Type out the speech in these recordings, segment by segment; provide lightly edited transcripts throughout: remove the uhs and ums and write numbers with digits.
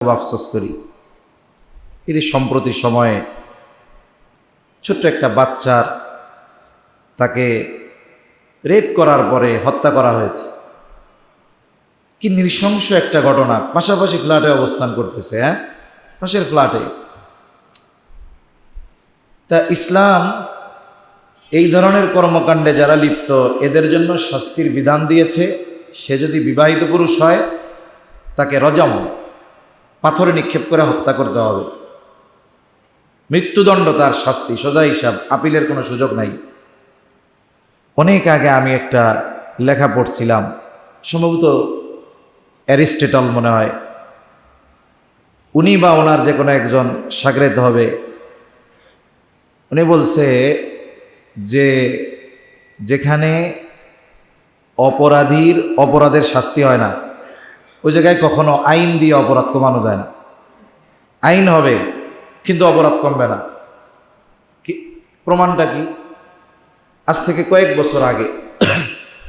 খুব আফসোস করি। এই সম্প্রতি সময়ে ছোট্ট একটা বাচ্চার তাকে রেপ করার পরে হত্যা করা হয়েছে। কি নৃশংস একটা ঘটনা। পাশাপাশি ফ্ল্যাটে অবস্থান করতেছে, পাশের ফ্ল্যাটে। তা ইসলাম এই ধরনের কর্মকাণ্ডে যারা লিপ্ত এদের জন্য শাস্তির বিধান দিয়েছে। সে যদি বিবাহিত পুরুষ হয় তাকে রজম, পাথরে নিক্ষেপ করে হত্যা করতে হবে। মৃত্যুদণ্ড তার শাস্তি, সোজা হিসাব, আপিলের কোনো সুযোগ নাই। অনেক আগে আমি একটা লেখা পড়ছিলাম, সম্ভবত অ্যারিস্টটল মনে হয়, উনি বা ওনার যে কোনো একজন শাগরেদ হবে। উনি বলছে যে যেখানে অপরাধের শাস্তি হয় না ওই জায়গায় কখনো আইন দিয়ে অপরাধ কমানো যায় না। আইন হবে কিন্তু অপরাধ কমবে না। কি প্রমাণটা কি? আজ থেকে কয়েক বছর আগে,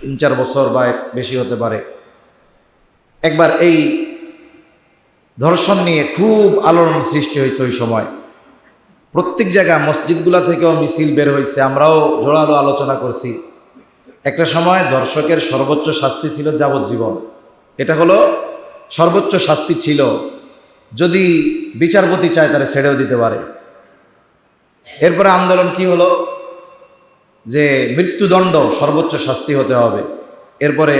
3-4 বছর বা বেশি হতে পারে, একবার এই ধর্ষণ নিয়ে খুব আলোড়ন সৃষ্টি হয়েছে। ওই সময় প্রত্যেক জায়গায় মসজিদগুলা থেকেও মিছিল বের হয়েছে, আমরাও জোরালো আলোচনা করছি। একটা সময় ধর্ষকের সর্বোচ্চ শাস্তি ছিল যাবজ্জীবন। এটা হলো সর্বোচ্চ শাস্তি ছিল, যদি বিচারপতি চায় তারা ছেড়েও দিতে পারে। এরপরে আন্দোলন কি হলো যে মৃত্যুদণ্ড সর্বোচ্চ শাস্তি হতে হবে। এরপরে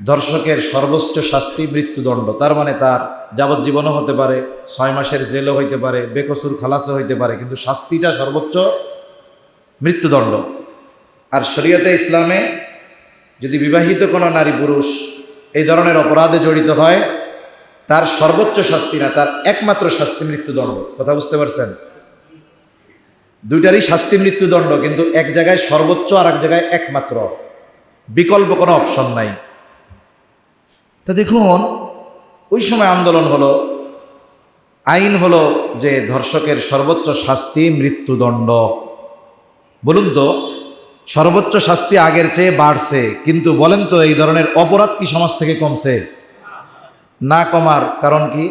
ধর্ষকের সর্বোচ্চ শাস্তি মৃত্যুদণ্ড, তার মানে তার যাবজ্জীবনও হতে পারে, 6 মাসের জেলও হইতে পারে, বেকসুর খালাসও হইতে পারে, কিন্তু শাস্তিটা সর্বোচ্চ মৃত্যুদণ্ড। আর শরীয়তে ইসলামে যদি বিবাহিত কোনো নারী পুরুষ এই ধরনের অপরাধে জড়িত হয় তার সর্বোচ্চ শাস্তি না, তার একমাত্র শাস্তি মৃত্যুদণ্ড। কথা বুঝতে পারছেন? দুইটারই শাস্তি মৃত্যুদণ্ড, কিন্তু এক জায়গায় সর্বোচ্চ আর এক জায়গায় একমাত্র, বিকল্প কোনো অপশন নাই। তা দেখুন, ওই সময় আন্দোলন হলো, আইন হলো যে ধর্ষকের সর্বোচ্চ শাস্তি মৃত্যুদণ্ড। বলুন তো, সর্বোচ্চ শাস্তি আগের চেয়ে বাড়ছে, কিন্তু বলেন তো এই ধরনের অপরাধ কি সমাজ থেকে কমছে? না কমার কারণ কি?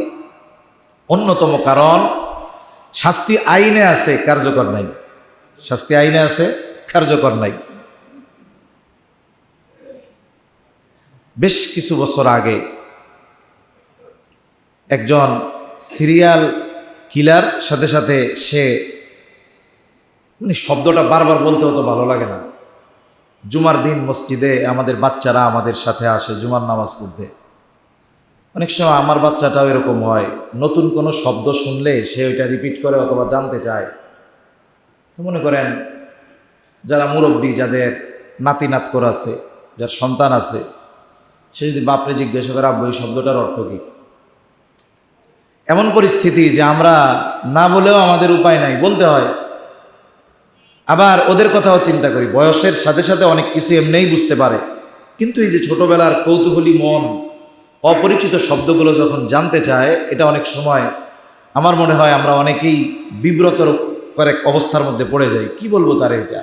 অন্যতম কারণ, শাস্তি আইনে আছে, কার্যকর নাই। শাস্তি আইনে আছে, কার্যকর নাই। বেশ কিছু বছর আগে একজন সিরিয়াল কিলার, সাথে সাথে সে, মানে শব্দটা বারবার বলতে হতো, ভালো লাগে না। জুমার দিন মসজিদে আমাদের বাচ্চারা আমাদের সাথে আসে জুমার নামাজ পড়তে। অনেক সময় আমার বাচ্চাটাও এরকম হয়, নতুন কোনো শব্দ শুনলে সে ওইটা রিপিট করে অথবা জানতে চায়। তো মনে করেন যারা মুরব্বী, যাদের নাতি নাত করে আছে, যার সন্তান আছে, সে যদি বাপরে জিজ্ঞাসা করে আব্বু এই শব্দটার অর্থ কী, এমন পরিস্থিতি যে আমরা না বলেও আমাদের উপায় নাই, বলতে হয়। আবার ওদের কথাও চিন্তা করি, বয়সের সাথে সাথে অনেক কিছু এমনিই বুঝতে পারে, কিন্তু এই যে ছোটবেলার কৌতূহলী মন অপরিচিত শব্দগুলো যখন জানতে চায়, এটা অনেক সময় আমার মনে হয় আমরা অনেকেই বিব্রত করে অবস্থার মধ্যে পড়ে যাই। কি বলবো তার এটা?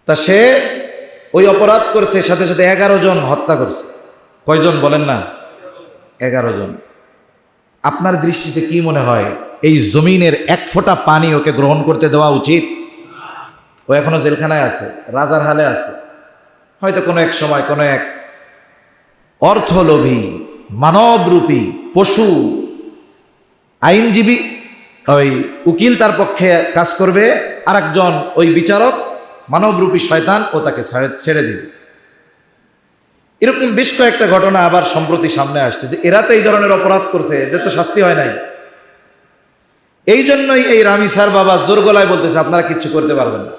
তা সে ওই অপরাধ করছে, সাথে সাথে 11 জন হত্যা করছে। কয়জন বলেন না? 11 জন। আপনার দৃষ্টিতে কি মনে হয় এই জমিনের এক ফোঁটা পানি ওকে গ্রহণ করতে দেওয়া উচিত? ও এখনো জেলখানায় আছে, রাজার হালে আছে। হয়তো কোনো এক সময় কোনো এক অর্থলোভী মানবরূপী পশু আইনজীবী, ওই উকিল তার পক্ষে কাজ করবে, আর একজন ওই বিচারক মানবরূপী শয়তান, ও তাকে ছেড়ে দিবে। এরকম বেশ কয়েকটা ঘটনা আবার সম্প্রতি সামনে আসছে যে এরা তো এই ধরনের অপরাধ করছে, এদের তো শাস্তি হয় নাই। এই জন্যই এই রামি স্যার বাবা জোর গলায় বলতেছে আপনারা কিচ্ছু করতে পারবেন না।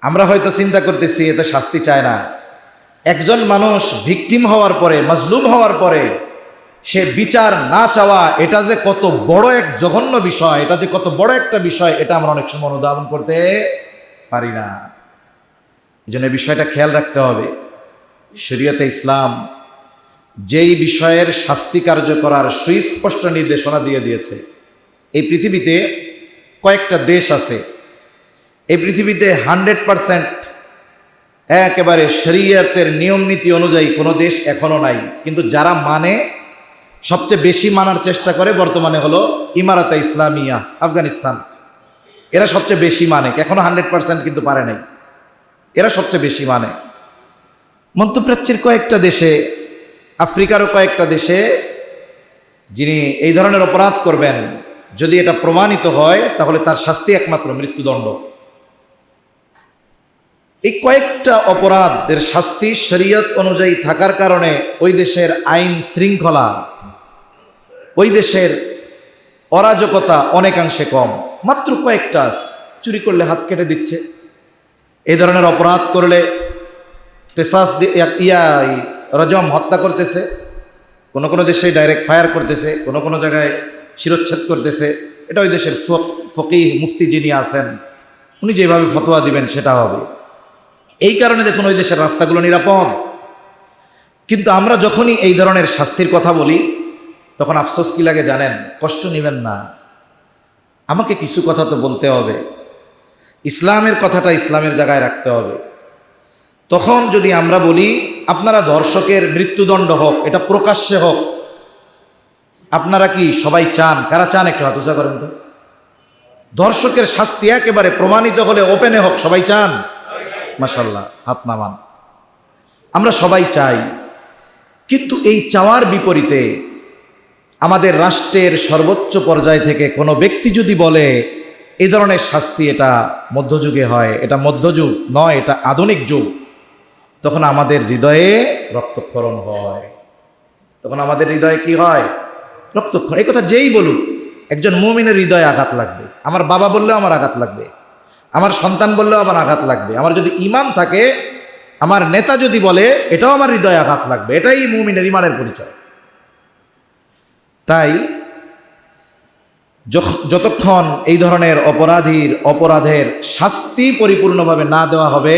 আমরা হয়তো চিন্তা করতেছি এতে শাস্তি চায় না। একজন মানুষ ভিকটিম হওয়ার পরে, মাজলুম হওয়ার পরে সে বিচার না চাওয়া, এটা যে কত বড় এক জঘন্য বিষয়, এটা যে কত বড় একটা বিষয়, এটা আমরা অনেক সময় অনুধাবন করতে পারি না। এই জন্য বিষয়টা খেয়াল রাখতে হবে। শরীয়তে ইসলাম যেই বিষয়ের শাস্তি কার্য করার সুস্পষ্ট নির্দেশনা দিয়ে দিয়েছে। এই পৃথিবীতে কয়েকটা দেশ আছে, এই পৃথিবীতে 100% একেবারে শরীয়তের নিয়ম নীতি অনুযায়ী কোনো দেশ এখনো নাই, কিন্তু যারা মানে সবচেয়ে বেশি মানার চেষ্টা করে বর্তমানে হলো ইমারাতে ইসলামিয়া আফগানিস্তান। এরা সবচেয়ে বেশি মানে, এখনো 100% কিন্তু পারে নাই, এরা সবচেয়ে বেশি মানে। মধ্যপ্রাচ্যের কয়েকটা দেশে, আফ্রিকারও কয়েকটা দেশে যিনি এই ধরনের অপরাধ করবেন, যদি এটা প্রমাণিত হয় তাহলে তার শাস্তি একমাত্র মৃত্যুদণ্ড। এই কয়েকটা অপরাধের শাস্তি শরীয়ত অনুযায়ী থাকার কারণে ওই দেশের আইন শৃঙ্খলা, ওই দেশের অরাজকতা অনেকাংশে কম। মাত্র কয়েকটা, চুরি করলে হাত কেটে দিচ্ছে, এই ধরনের অপরাধ করলে কেসাস রজম হত্যা করতেছে, কোনো কোনো দেশে ডাইরেক্ট ফায়ার করতেছে, কোনো কোনো জায়গায় শিরচ্ছেদ করতেছে। এটা ওই দেশের ফকিহ মুফতি যিনি আছেন উনি যেভাবে ফতোয়া দিবেন সেটা হবে। এই কারণে দেখুন ওই দেশের রাস্তাগুলো নিরাপদ। কিন্তু আমরা যখনই এই ধরনের শাস্তির কথা বলি তখন আফসোস কি লাগে জানেন? কষ্ট নেবেন না, আমাকে কিছু কথা তো বলতে হবে, ইসলামের কথাটা ইসলামের জায়গায় রাখতে হবে। তখন যদি আমরা বলি আপনারা ধর্ষকের মৃত্যুদণ্ড হোক, এটা প্রকাশ্যে হোক, আপনারা কি সবাই চান? কারা চান একটু হাত উঁচা করেন তো। ধর্ষকের শাস্তি একেবারে প্রমাণিত হলে ওপেনে হোক, সবাই চান? মাশাআল্লাহ, হাত নামান। আমরা সবাই চাই, কিন্তু এই চাওয়ার বিপরীতে আমাদের রাষ্ট্রের সর্বোচ্চ পর্যায় থেকে কোনো ব্যক্তি যদি বলে এই ধরনের শাস্তি এটা মধ্যযুগে হয়, এটা মধ্যযুগ নয়, এটা আধুনিক যুগ, তখন আমাদের হৃদয়ে রক্তক্ষরণ হয়। তখন আমাদের হৃদয়ে কি হয়? রক্তক্ষরণ। এই কথা যেই বলুক একজন মুমিনের হৃদয়ে আঘাত লাগবে। আমার বাবা বললেও আমার আঘাত লাগবে, আমার সন্তান বললেও আমার আঘাত লাগবে। আমার যদি ঈমান থাকে, আমার নেতা যদি বলে, এটাও আমার হৃদয়ে আঘাত লাগবে। এটাই মুমিনের ঈমানের পরিচয়। তাই যতক্ষণ এই ধরনের অপরাধের শাস্তি পরিপূর্ণভাবে না দেওয়া হবে,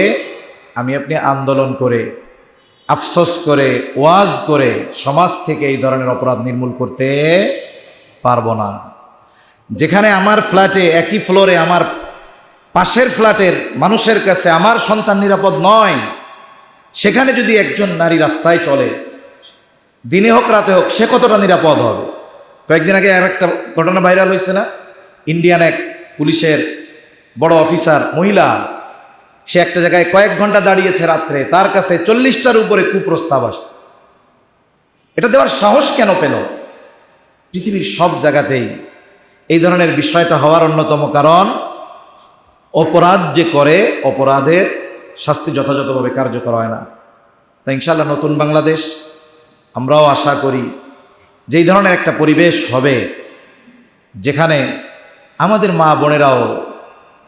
আমি আপনি আন্দোলন করে, আফসোস করে, ওয়াজ করে সমাজ থেকে এই ধরনের অপরাধ নির্মূল করতে পারবো না। যেখানে আমার ফ্ল্যাটে, একই ফ্লোরে আমার পাশের ফ্ল্যাটের মানুষের কাছে আমার সন্তান নিরাপদ নয়, সেখানে যদি একজন নারী রাস্তায় চলে, দিনে হোক রাতে হোক, সে কতটা নিরাপদ হবে? কয়েকদিন আগে আর একটা ঘটনা ভাইরাল হয়েছে না? ইন্ডিয়ান এক পুলিশের বড় অফিসার মহিলা, সে একটা জায়গায় কয়েক ঘন্টা দাঁড়িয়েছে রাত্রে, তার কাছে 40টার উপরে কুপ্রস্তাব আসছে। এটা দেওয়ার সাহস কেন পেল? পৃথিবীর সব জায়গাতেই এই ধরনের বিষয়টা হওয়ার অন্যতম কারণ অপরাধ যে করে, অপরাধের শাস্তি যথাযথভাবে কার্যকর হয় না। তাই ইনশাআল্লাহ নতুন বাংলাদেশ আমরাও আশা করি যে এই ধরনের একটা পরিবেশ হবে যেখানে আমাদের মা বোনেরাও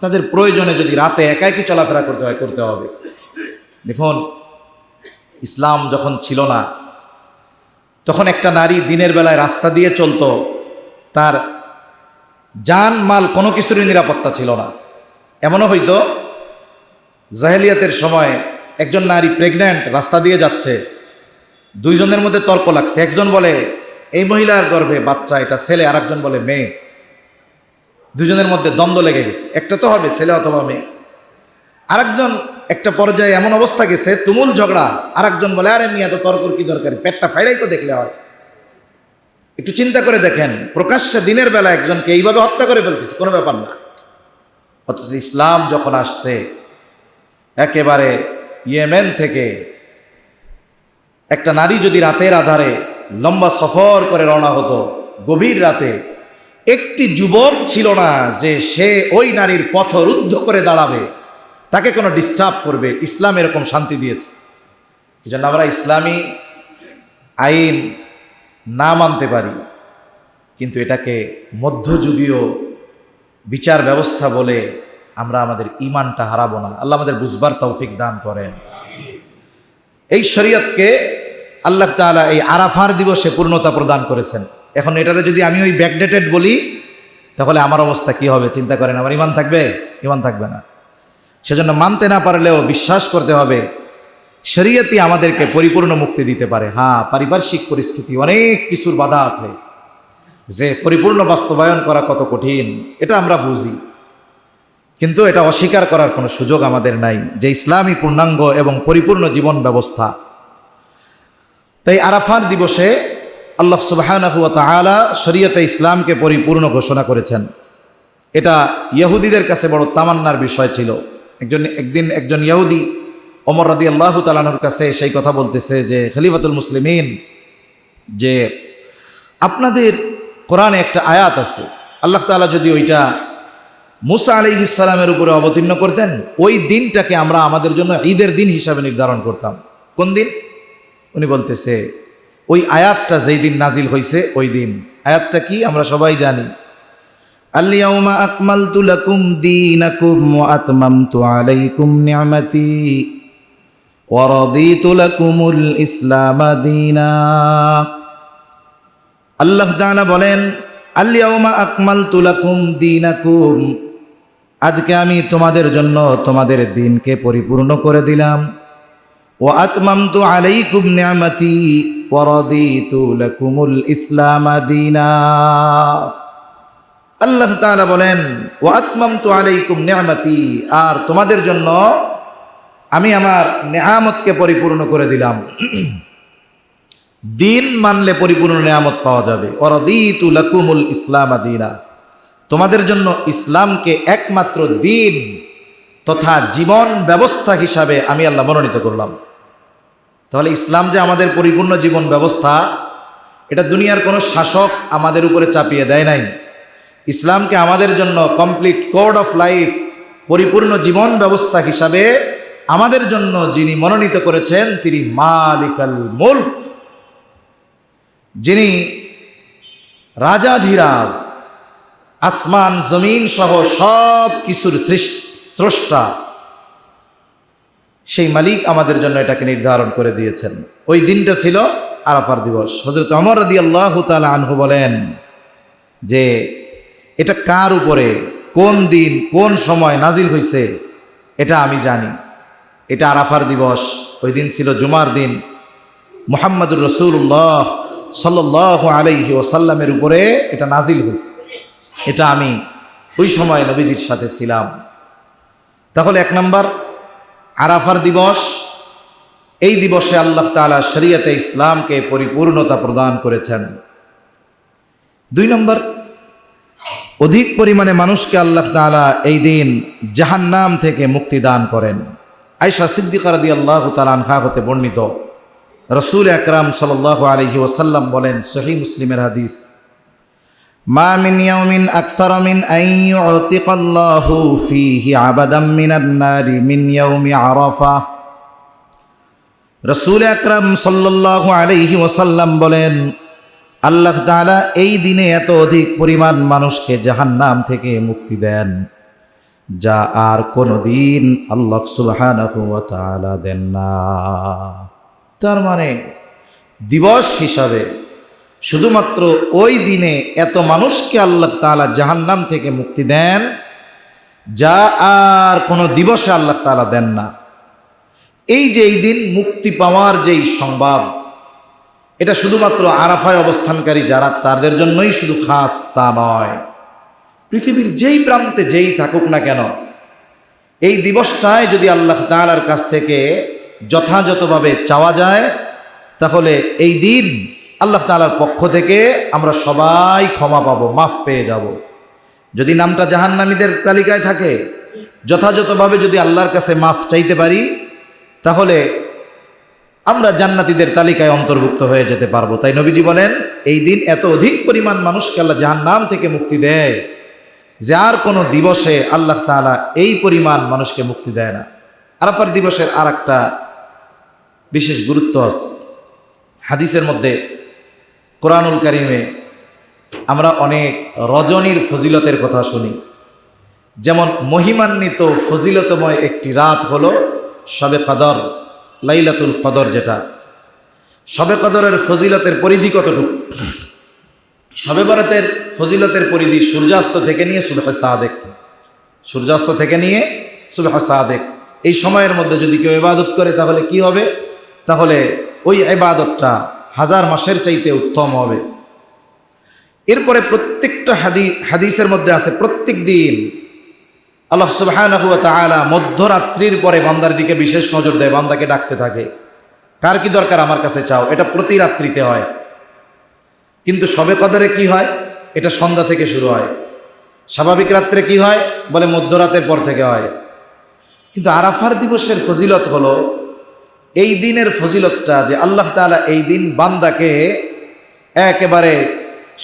তাদের প্রয়োজনে যদি রাতে একাই চলাফেরা করতে হবে। দেখুন, ইসলাম যখন ছিল না তখন একটা নারী দিনের বেলায় রাস্তা দিয়ে চলতো, তার জান মাল কোনো কিছুরই নিরাপত্তা ছিল না। এমনও হইতো জাহেলিয়াতের সময় একজন নারী প্রেগন্যান্ট রাস্তা দিয়ে যাচ্ছে, দুইজনের মধ্যে তর্ক লাগছে। একজন বলে এই মহিলার গর্ভে বাচ্চা, এটা ছেলে, আর একজন বলে মেয়ে। দুজনের মধ্যে দ্বন্দ্ব লেগে গেছে, একটা তো হবে ছেলে অথবা মেয়ে। আরেকজন একটা পর্যায়ে এমন অবস্থা গেছে, তুমুল ঝগড়া। আরেকজন বলে আরে মিয়া, তো তর্কর কি দরকার, পেটটা ফাইড়াই তো দেখলে হয়। একটু চিন্তা করে দেখেন, প্রকাশ্যে দিনের বেলা একজনকে এইভাবে হত্যা করে ফেলতেছে, কোনো ব্যাপার না। অথচ ইসলাম যখন আসছে, একেবারে ইয়েমেন থেকে একটা নারী যদি রাতের আধারে লম্বা সফর করে রওনা হতো, গভীর রাতে, একটি যুবক ছিল না যে সে ওই নারীর পথ রুদ্ধ করে দাঁড়াবে, তাকে কোনো ডিস্টার্ব করবে। ইসলাম এরকম শান্তি দিয়েছে। এই জন্য আমরা ইসলামী আইন না মানতে পারি, কিন্তু এটাকে মধ্যযুগীয় বিচার ব্যবস্থা বলে আমরা আমাদের ঈমানটা হারাবো না। আল্লাহ আমাদের বুঝবার তৌফিক দান করেন। এই শরীয়তকে আল্লাহ তাআলা এই আরাফার দিবসে পূর্ণতা প্রদান করেছেন। এখন এটারে যদি আমি ওই ব্যাকডেটেড বলি, তাহলে আমার অবস্থা কি হবে চিন্তা করেন। আমার ঈমান থাকবে? ঈমান থাকবে না। সেজন্য মানতে না পারলেও বিশ্বাস করতে হবে শরীয়তই আমাদেরকে পরিপূর্ণ মুক্তি দিতে পারে। হ্যাঁ, পারিপার্শ্বিক পরিস্থিতি, অনেক কিছুর বাধা আছে, যে পরিপূর্ণ বাস্তবায়ন করা কত কঠিন এটা আমরা বুঝি। কিন্তু এটা অস্বীকার করার কোনো সুযোগ আমাদের নাই যে ইসলামই পূর্ণাঙ্গ এবং পরিপূর্ণ জীবন ব্যবস্থা। তাই আরাফাত দিবসে আল্লাহ সুবহানাহু ওয়া তাআলা শরীয়তে ইসলামকে পরিপূর্ণ ঘোষণা করেছেন। এটা ইহুদিদের কাছে বড় তামান্নার বিষয় ছিল। একদিন একজন ইহুদি ওমর রাদিয়াল্লাহু তাআলা আনহুর কাছে সেই কথা বলতেছে যে খলিফাতুল মুসলিমিন, যে আপনাদের কোরআনে একটা আয়াত আছে, আল্লাহ তাআলা যদি ওইটা মুসা আলাইহিস সালামের উপরে অবতীর্ণ করতেন, ওই দিনটাকে আমরা আমাদের জন্য ঈদের দিন হিসাবে নির্ধারণ করতাম। কোন দিন? উনি বলতেছে ওই আয়াতটা যেই দিন নাজিল হয়েছে ওই দিন। আয়াতটা কি আমরা সবাই জানি, আল-ইয়াউমা আকমালতু লাকুম দীনাকুম ওয়া আতমামতু আলাইকুম নি'মাতি ওয়া রাদিতু লাকুমুল ইসলাম দীনা। আল্লাহ তাআলা বলেন, আল-ইয়াউমা আকমালতু লাকুম দীনাকুম, আজকে আমি তোমাদের জন্য তোমাদের দিনকে পরিপূর্ণ করে দিলাম। ওয়া আতমামতু আলাইকুম নি'মাতি ওয়া রাদিতু লাকুমুল ইসলাম দীনা। আল্লাহ তাআলা বলেন, ওয়া আতমামতু আলাইকুম নি'মাতি, আর তোমাদের জন্য আমি আমার নেয়ামতকে পরিপূর্ণ করে দিলাম। দিন মানলে পরিপূর্ণ নেয়ামত পাওয়া যাবে। ওয়া রাদিতু লাকুমুল ইসলাম দীনা, তোমাদের জন্য ইসলামকে একমাত্র দিন তথা জীবন ব্যবস্থা হিসাবে আমি আল্লাহ মনোনীত করলাম। তাহলে ইসলাম যে আমাদের পরিপূর্ণ জীবন ব্যবস্থা, এটা দুনিয়ার কোনো শাসক আমাদের উপরে চাপিয়ে দেয় নাই। ইসলামকে আমাদের জন্য কমপ্লিট কোড অফ লাইফ, পরিপূর্ণ জীবন ব্যবস্থা হিসাবে আমাদের জন্য যিনি মনোনীত করেছেন তিনি মালিকাল মুলক, যিনি রাজাধিরাজ, আসমান জমিন সহ সব কিছুর স্রষ্টা, সেই মালিক আমাদের জন্য এটাকে নির্ধারণ করে দিয়েছেন। ওই দিনটা ছিল আরাফার দিবস। হযরত ওমর রাদিয়াল্লাহু তাআলা আনহু বলেন যে এটা কার উপরে, কোন দিন, কোন সময় নাজিল হয়েছে এটা আমি জানি। এটা আরাফার দিবস, ওই দিন ছিল জুমার দিন। মুহাম্মদুর রাসূলুল্লাহ সাল্লাল্লাহু আলাইহি ওয়াসাল্লামের উপরে এটা নাজিল হয়েছে। এটা আমি ওই সময় নবীজির সাথে ছিলাম। তাহলে এক নম্বর আরাফার দিবস, এই দিবসে আল্লাহ তাআলা শরীয়তে ইসলামকে পরিপূর্ণতা প্রদান করেছেন। দুই নম্বর, অধিক পরিমাণে মানুষকে আল্লাহ তাআলা এই দিন জাহান্নাম থেকে মুক্তি দান করেন। আয়েশা সিদ্দিকা রাদিয়াল্লাহু তাআলা আনহা হতে বর্ণিত, রাসূল আকরাম সাল্লাল্লাহু আলাইহি ওয়াসাল্লাম বলেন, সহিহ মুসলিমের হাদিস, মা মিন ইয়াউমিন আকসারা মিন আন ইউতিকাল্লাহু ফীহি আবাদাম মিনান নারি মিন ইয়াউমি আরাফা। রাসূল আকরাম সাল্লাল্লাহু আলাইহি ওয়াসাল্লাম বলেন, আল্লাহ তাআলা এই দিনে এত অধিক পরিমাণ মানুষকে জাহান্নাম থেকে মুক্তি দেন যা আর কোনো দিন আল্লাহ সুবহানাহু ওয়া তাআলা দেন না। তার মানে দিবস হিসাবে শুধুমাত্র ওই দিনে এত মানুষকে আল্লাহ তাআলা জাহান্নাম থেকে মুক্তি দেন যা আর কোনো দিবসে আল্লাহ তাআলা দেন না। এই যে এই দিন মুক্তি পাওয়ার যেই সংবাদ, এটা শুধুমাত্র আরাফায় অবস্থানকারী যারা তাদের জন্যই শুধু খাস তা নয়, পৃথিবীর যেই প্রান্তে যেই থাকুক না কেন, এই দিবসটায় যদি আল্লাহ তাআলার কাছ থেকে যথাযথভাবে চাওয়া যায়, তাহলে এই দিন আল্লাহ তাআলার পক্ষ থেকে আমরা সবাই ক্ষমা পাবো, মাফ পেয়ে যাব। যদি নামটা জাহান্নামীদের তালিকায় থাকে, যথাযথভাবে যদি আল্লাহর কাছে মাফ চাইতে পারি, তাহলে আমরা জান্নাতীদের তালিকায় অন্তর্ভুক্ত হয়ে যেতে পারবো। তাই নবীজি বলেন, এই দিন এত অধিক পরিমাণ মানুষকে আল্লাহ জাহান্নাম থেকে মুক্তি দেয় যে আর কোনো দিবসে আল্লাহ তাআলা এই পরিমাণ মানুষকে মুক্তি দেয় না। আরাফার দিবসের আর একটা বিশেষ গুরুত্ব আছে। হাদিসের মধ্যে, কোরআনুল কারিমে আমরা অনেক রজনীর ফজিলতের কথা শুনি। যেমন মহিমান্বিত ফজিলতময় একটি রাত হলো শবে কদর, লাইলাতুল কদর। যেটা শবে কদরের ফজিলতের পরিধি কতটুকু? শবে বরাতের ফজিলতের পরিধি সূর্যাস্ত থেকে নিয়ে সুবহে সাদেক, সূর্যাস্ত থেকে নিয়ে সুবহে সাদেক, এই সময়ের মধ্যে যদি কেউ ইবাদত করে তাহলে কি হবে? তাহলে ওই ইবাদতটা 1000 মাসের চাইতে উত্তম হবে। এরপরে প্রত্যেকটা হাদিসের মধ্যে আছে প্রত্যেক দিন আল্লাহ সুবহানাহু ওয়া তাআলা মধ্যরাত্রির পরে বান্দার দিকে বিশেষ নজর দেয়, বান্দাকে ডাকতে থাকে, কার কি দরকার আমার কাছে চাও। এটা প্রতি রাত্রিতে হয়, কিন্তু শবে কদরে কি হয়, এটা সন্ধ্যা থেকে শুরু হয়। স্বাভাবিক রাত্রে কি হয় বলে মধ্যরাতের পর থেকে হয়। কিন্তু আরাফার দিবসের ফজিলত হলো, এই দিনের ফজিলতটা যে আল্লাহ তাআলা এই দিন বান্দাকে একেবারে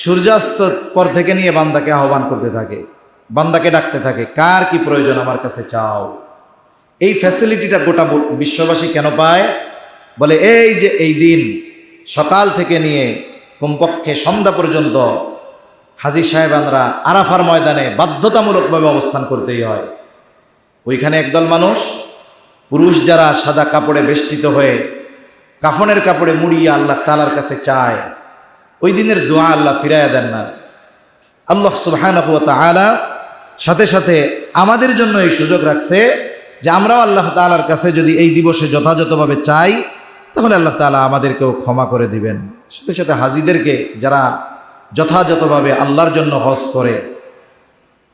সূর্যাস্ত পর থেকে নিয়ে বান্দাকে আহ্বান করতে থাকে, বান্দাকে ডাকতে থাকে, কার কি প্রয়োজন আমার কাছে চাও। এই ফ্যাসিলিটিটা গোটা বিশ্ববাসী কেন পায় বলে, এই যে এই দিন সকাল থেকে নিয়ে কমপক্ষে সন্ধ্যা পর্যন্ত হাজী সাহেবানরা আরাফার ময়দানে বাধ্যতামূলকভাবে অবস্থান করতেই হয়। ওইখানে একদল মানুষ, পুরুষ যারা সাদা কাপড়ে বেষ্টিত হয়ে কাফনের কাপড়ে মুড়িয়ে আল্লাহ তাআলার কাছে চায়, ওই দিনের দোয়া আল্লাহ ফিরাইয়া দেন না। আল্লাহ সুবহানাহু ওয়া তাআলা সাথে সাথে আমাদের জন্য এই সুযোগ রাখছে যে আমরাও আল্লাহ তাআলার কাছে যদি এই দিবসে যথাযথভাবে চাই, তাহলে আল্লাহ তাআলা আমাদেরকেও ক্ষমা করে দিবেন। সাথে সাথে হাজীদেরকে, যারা যথাযথভাবে আল্লাহর জন্য হজ করে,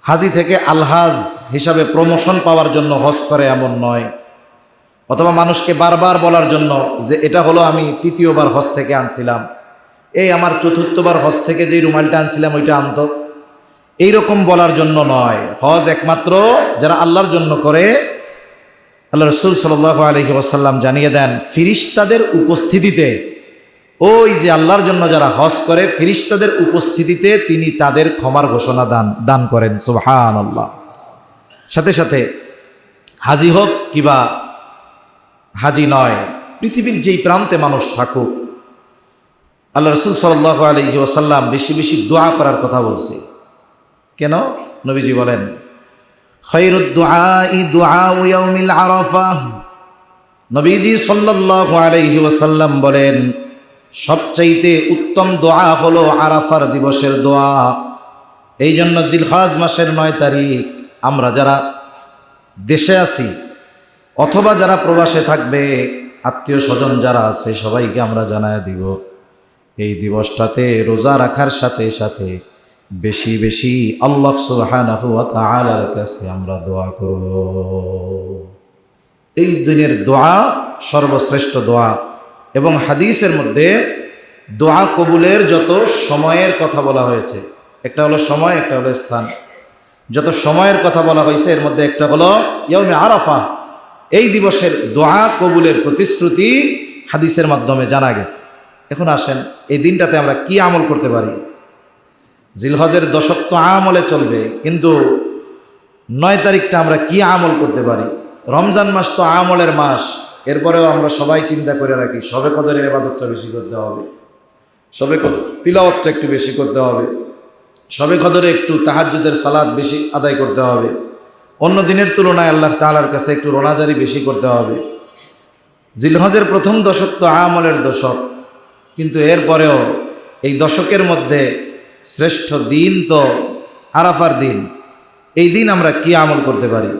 হাজী থেকে আলহাজ হিসাবে প্রমোশন পাওয়ার জন্য হজ করে এমন নয়, অথবা মানুষকে বারবার বলার জন্য যে এটা হলো আমি তৃতীয়বার হজ থেকে আনছিলাম, এই আমার চতুর্থবার হজ থেকে যে রুমালটা আনছিলাম ওইটা আনতো, এইরকম বলার জন্য নয়। হজ একমাত্র যারা আল্লাহর জন্য করে, আল্লাহ রাসূল সাল্লাল্লাহু আলাইহি ওয়াসাল্লাম জানিয়ে দেন, ফিরিশতাদের উপস্থিতিতে, ওই যে আল্লাহর জন্য যারা হজ করে ফিরিশতাদের উপস্থিতিতে তিনি তাদের ক্ষমার ঘোষণা দান করেন। সুবহানাল্লাহ। সাথে সাথে হাজী হোক কিবা হাজী নয়, পৃথিবীর যেই প্রান্তে মানুষ থাকুক, আল্লাহ রাসূল সাল্লাল্লাহু আলাইহি ওয়াসাল্লাম বেশি বেশি দোয়া করার কথা বলছে। কেন? নবীজি বলেন, খায়রুদ দুআই দুআউ ইয়াউমিল আরাফা। নবীজি সাল্লাল্লাহু আলাইহি ওয়াসাল্লাম বলেন, সবচাইতে উত্তম দোয়া হলো আরাফার দিবসের দোয়া। এই জন্য জিলহজ মাসের 9 তারিখ আমরা যারা দেশে আছি অথবা যারা প্রবাসে থাকবে, আত্মীয় স্বজন যারা আছে সবাইকে আমরা জানায় দিব, এই দিবসটাতে রোজা রাখার সাথে সাথে বেশি বেশি আল্লাহ সুবহানাহু ওয়া তাআলার কাছে আমরা দোয়া করব। এই দিনের দোয়া সর্বশ্রেষ্ঠ দোয়া। এবং হাদিসের মধ্যে দোয়া কবুলের যত সময়ের কথা বলা হয়েছে, একটা হলো সময়, একটা হলো স্থান। যত সময়ের কথা বলা হয়েছে এর মধ্যে একটা হলো ইয়াউমে আরাফা, এই দিবসের দোয়া কবুলের প্রতিশ্রুতি হাদিসের মাধ্যমে জানা গেছে। এখন আসেন এই দিনটাতে আমরা কি আমল করতে পারি। জিলহজের দশক তো আমলে চলবে, কিন্তু 9 তারিখটা আমরা কি আমল করতে পারি। রমজান মাস তো আমলের মাস, এরপরেও আমরা সবাই চিন্তা করে রাখি শবে কদরের ইবাদতটা বেশি করতে হবে, শবে কদর তিলাওয়াতটা একটু বেশি করতে হবে, শবে কদরে একটু তাহাজ্জুদের সালাত বেশি আদায় করতে হবে, অন্য দিনের তুলনায় আল্লাহ তাআলার কাছে একটু রোনাজারি বেশি করতে হবে। জিলহজের প্রথম দশক তো আমলের দশক, কিন্তু এরপরেও এই দশকের মধ্যে শ্রেষ্ঠ দিন তো আরাফার দিন। এই দিন আমরা কি আমল করতে পারি।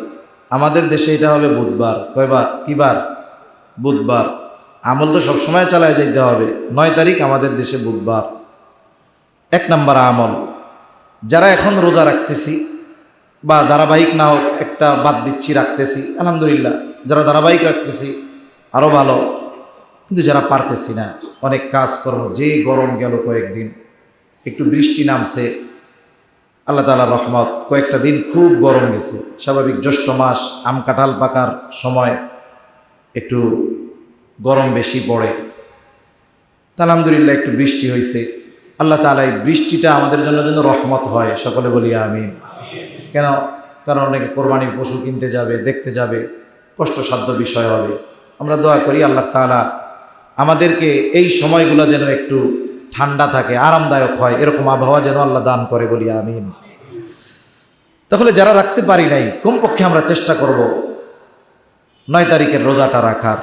আমাদের দেশে এটা হবে বুধবার, কয়বার কি বার? বুধবার। আমল তো সবসময় চালায় যেতে হবে। 9 তারিখ আমাদের দেশে বুধবার। 1 নম্বর আমল, যারা এখন রোজা রাখতেছি বা ধারাবাহিক না হোক একটা বাদ দিচ্ছি, রাখতেছি আলহামদুলিল্লাহ, যারা ধারাবাহিক রাখতেছি আরও ভালো, কিন্তু যারা পারতেছি না, অনেক কাজকর্ম, যে গরম গেল কয়েকদিন, একটু বৃষ্টি নামছে, আল্লাহ তাআলার রহমত, কয়েকটা দিন খুব গরম গেছে। স্বাভাবিক জ্যৈষ্ঠ মাস, আম কাঁঠাল পাকার সময় একটু গরম বেশি পড়ে, আলহামদুলিল্লাহ একটু বৃষ্টি হয়েছে। আল্লাহ তাআলা এই বৃষ্টিটা আমাদের জন্য যেন রহমত হয়, সকলে বলি আমিন। কেন? কারণ অনেকে কোরবানির পশু কিনতে যাবে, দেখতে যাবে, কষ্টসাধ্য বিষয় হবে। আমরা দোয়া করি আল্লাহ তাআলা আমাদেরকে এই সময়গুলো যেন একটু ঠান্ডা থাকে, আরামদায়ক হয়, এরকম আবহাওয়া যেন আল্লাহ দান করে, বলি আমিন। তাহলে যারা রাখতে পারি নাই, কমপক্ষে আমরা চেষ্টা করব 9 তারিখের রোজাটা রাখার।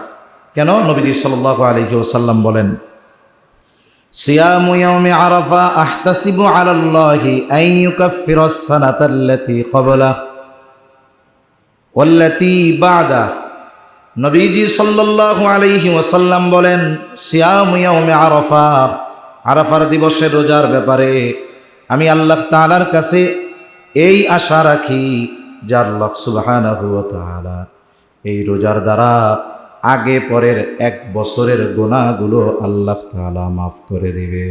কেন? নবীজি সাল্লাল্লাহু আলাইহি ওয়াসাল্লাম বলেন, সিয়ামু ইয়াউমি আরাফা আহতাসিবু আলাল্লাহি আন ইউকাফফিরাস সানাতাল্লাতী ক্বাবলাহু ওয়াল্লাতী বা'দাহু। নবীজি সাল্লাল্লাহু আলাইহি ওয়াসাল্লাম বলেন, সিয়ামু ইয়াউমি আরাফা, আরাফার দিবসের রোজার ব্যাপারে আমি আল্লাহ তাআলার কাছে এই আশা রাখি যে আল্লাহ সুবহানাহু ওয়া তাআলা এই রোজার দ্বারা আগে পরের 1 বছরের গুনাহগুলো আল্লাহ তাআলা মাফ করে দিবে।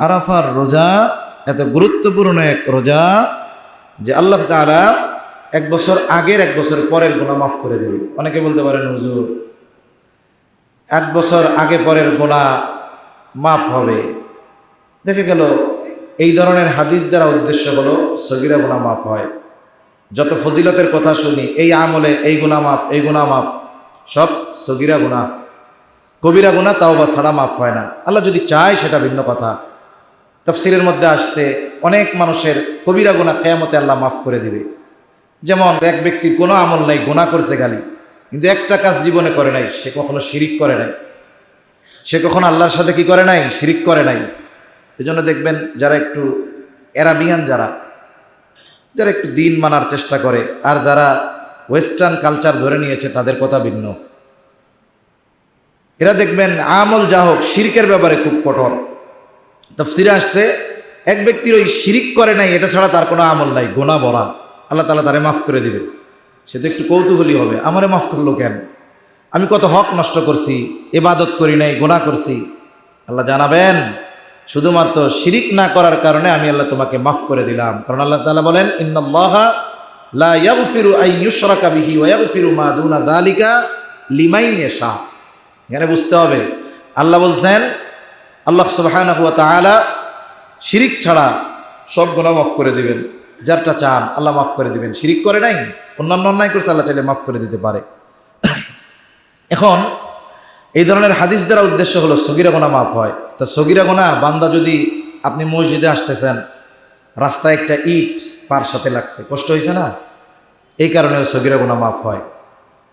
আরাফার রোজা এত গুরুত্বপূর্ণ এক রোজা যে আল্লাহ তাআলা 1 বছর আগের 1 বছর পরের গুনাহ মাফ করে দিবে। অনেকে বলতে পারেন হুজুর 1 বছর আগে পরের গুনাহ মাফ হবে। দেখে গেল এই ধরনের হাদিস দ্বারা উদ্দেশ্য হলো সগীরা গুনাহ মাফ হয়। যত ফজিলতের কথা শুনি এই আমলে এই গুনাহ মাফ, এই গুনাহ মাফ, সব সগীরা গুনাহ। কবিরা গুনাহ তাওবা ছাড়া মাফ হয় না। আল্লাহ যদি চায় সেটা ভিন্ন কথা। তাফসীরের মধ্যে আসছে অনেক মানুষের কবিরা গুনাহ কিয়ামতে আল্লাহ মাফ করে দিবে। যেমন এক ব্যক্তির কোনো আমল নাই, গুনাহ করছে গালি, কিন্তু একটা কাজ জীবনে করে নাই, সে কখনো শিরিক করে নাই, সে কখনো আল্লাহর সাথে কি করে নাই, শিরিক করে নাই। এজন্য দেখবেন যারা একটু অ্যারাবিয়ান, যারা একটু দিন মানার চেষ্টা করে, আর যারা ওয়েস্টার্ন কালচার ধরে নিয়েছে তাদের কথা ভিন্ন। এরা দেখবেন আমল যা হোক শিরকের ব্যাপারে খুব কঠোর। তাফসীরে আসছে এক ব্যক্তির ওই শিরিক করে নাই এটা ছাড়া তার কোনো আমল নাই, গুনাহ ভরা, আল্লাহ তাআলা তারে মাফ করে দিবে। সে তো একটু কৌতূহলী হবে, আমারে মাফ করলো কেন, আমি কত হক নষ্ট করছি, ইবাদত করি নাই, গুনাহ করছি। আল্লাহ জানাবেন শুধুমাত্র শিরিক না করার কারণে আমি আল্লাহ তোমাকে মাফ করে দিলাম। কারণ আল্লাহ তাআলা বলেন ইন্নাল্লাহা লা ইয়াগফিরু আন ইউশরাকা বিহি ওয়া ইয়াগফিরু মা দুনা যালিকা লিমান ইয়াশা। এখানে বুঝতে হবে আল্লাহ বলছেন, আল্লাহ সুবহানাহু ওয়া তাআলা শিরিক ছাড়া সব গুনাহ মাফ করে দিবেন, যারটা চান আল্লাহ মাফ করে দিবেন। শিরিক করে নাই, অন্যান্য অন্যায় করছে, আল্লাহ চাইলে মাফ করে দিতে পারে। এখন এই ধরনের হাদিস দ্বারা উদ্দেশ্য হলো সগীরা গুনাহ মাফ হয়। তা সগীরা গুনাহ বান্দা যদি আপনি মসজিদে আসতেছেন, রাস্তায় একটা ইট পার সাথে লাগছে, কষ্ট হয়েছে না, এই কারণে সগীরা গুনাহ মাফ হয়।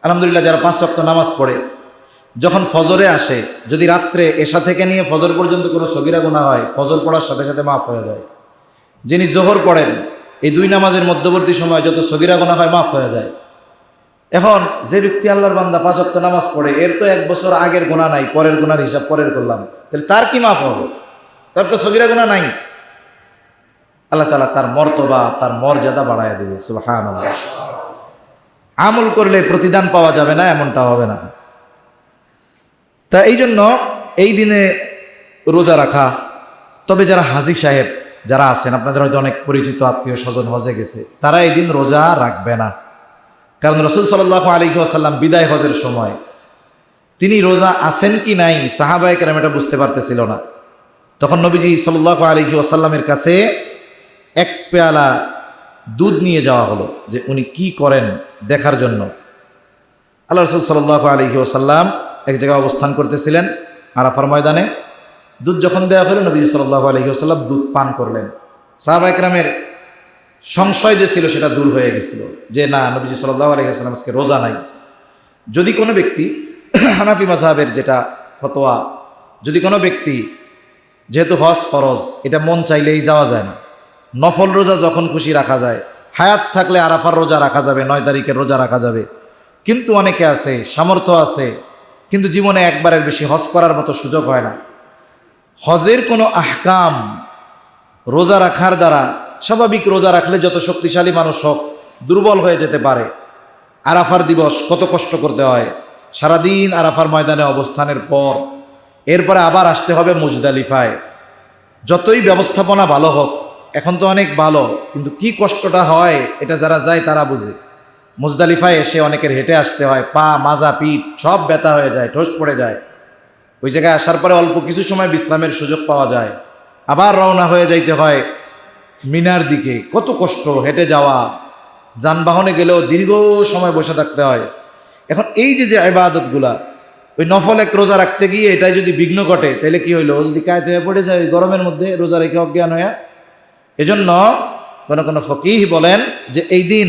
আলহামদুলিল্লাহ যারা 5 ওয়াক্ত নামাজ পড়ে যখন ফজরে আসে, যদি রাত্রে এশা থেকে নিয়ে ফজর পর্যন্ত কোনো সগীরা গুনাহ হয়, ফজর পড়ার সাথে সাথে মাফ হয়ে যায়। যিনি জোহর পড়েন এই 2 নামাজের মধ্যবর্তী সময় যত সগীরা গুনাহ হয় মাফ হয়ে যায়। এখন যে ব্যক্তি আল্লাহর বান্দা 5 ওয়াক্ত নামাজ পড়ে, এর তো 1 বছর আগের গুনাহ নাই, পরের গুনার হিসাব পরের করলাম, তাহলে তার কি মাফ হবে? তার তো সগীরা গুনাহ নাই। আল্লাহ তাআলা তার মর্তবা, তার মর্যাদা বাড়ায় দিবে। সুবহানাল্লাহ। আমল করলে প্রতিদান পাওয়া যাবে না এমনটা হবে না। তা এই জন্য এই দিনে রোজা রাখা। তবে যারা হাজী সাহেব যারা আছেন, আপনাদের হয়তো অনেক পরিচিত আত্মীয় স্বজন হজে গেছে, তারা এই দিন রোজা রাখবে না। কারণ রাসূল সাল্লাল্লাহু আলাইহি ওয়াসাল্লাম বিদায় হজের সময় তিনি রোজা আছেন কি নাই সাহাবায়ে কেরাম এটা বুঝতে পারতেছিল না। তখন নবীজি সাল্লাল্লাহু আলাইহি ওয়াসাল্লামের কাছে 1 পেয়ালা দুধ নিয়ে যাওয়া হলো যে উনি কি করেন দেখার জন্য। আল্লাহ রাসূল সাল্লাল্লাহু আলাইহি ওয়াসাল্লাম এক জায়গায় অবস্থান করতেছিলেন আরাফার ময়দানে। দুধ যখন দেওয়া হলো নবী সাল্লাল্লাহু আলাইহি ওয়াসাল্লাম দুধ পান করলেন। সাহাবায়ে কেরামের সংশয় যে ছিল সেটা দূর হয়ে গেছিল যে না, নবীজি সাল্লাল্লাহু আলাইহি ওয়াসাল্লাম আজকে রোজা নাই। যদি কোনো ব্যক্তি হানাফি মাযহাবের যেটা ফতোয়া, যদি কোনো ব্যক্তি, যেহেতু হজ ফরজ, এটা মন চাইলেই যাওয়া যায় না, নফল রোজা যখন খুশি রাখা যায়, হায়াত থাকলে আরাফার রোজা রাখা যাবে, 9 তারিখের রোজা রাখা যাবে। কিন্তু অনেকে আছে, সামর্থ্য আছে, কিন্তু জীবনে একবারের বেশি হজ করার মতো সুযোগ হয় না। হজের কোনো আহকাম রোজা রাখার দ্বারা, স্বাভাবিক রোজা রাখলে যত শক্তিশালী মানুষ হোক দুর্বল হয়ে যেতে পারে। আরাফার দিবস কত কষ্ট করতে হয়, সারাদিন আরাফার ময়দানে অবস্থানের পর এরপরে আবার আসতে হবে মুজদালিফায়। যতই ব্যবস্থাপনা ভালো হোক, এখন তো অনেক ভালো, কিন্তু কি কষ্টটা হয় এটা যারা যায় তারা বুঝে। মুজদালিফায় এসে অনেকের হেঁটে আসতে হয়, পা, মাজা, পিঠ সব ব্যথা হয়ে যায়, ঠোস পড়ে যায়। ওই জায়গায় আসার পরে অল্প কিছু সময় বিশ্রামের সুযোগ পাওয়া যায়, আবার রওনা হয়ে যাইতে হয় মিনার দিকে। কত কষ্ট হেঁটে যাওয়া, যানবাহনে গেলেও দীর্ঘ সময় বসে থাকতে হয়। এখন এই যে ইবাদতগুলা, ওই নফল এক রোজা রাখতে গিয়ে এটাই যদি বিঘ্ন ঘটে তাহলে কি হইলো? ও যদি কায়ত হয়ে পড়ে যায় ওই গরমের মধ্যে রোজা রেখে অজ্ঞান হয়ে। এজন্য কোনো ফকিহ বলেন যে এই দিন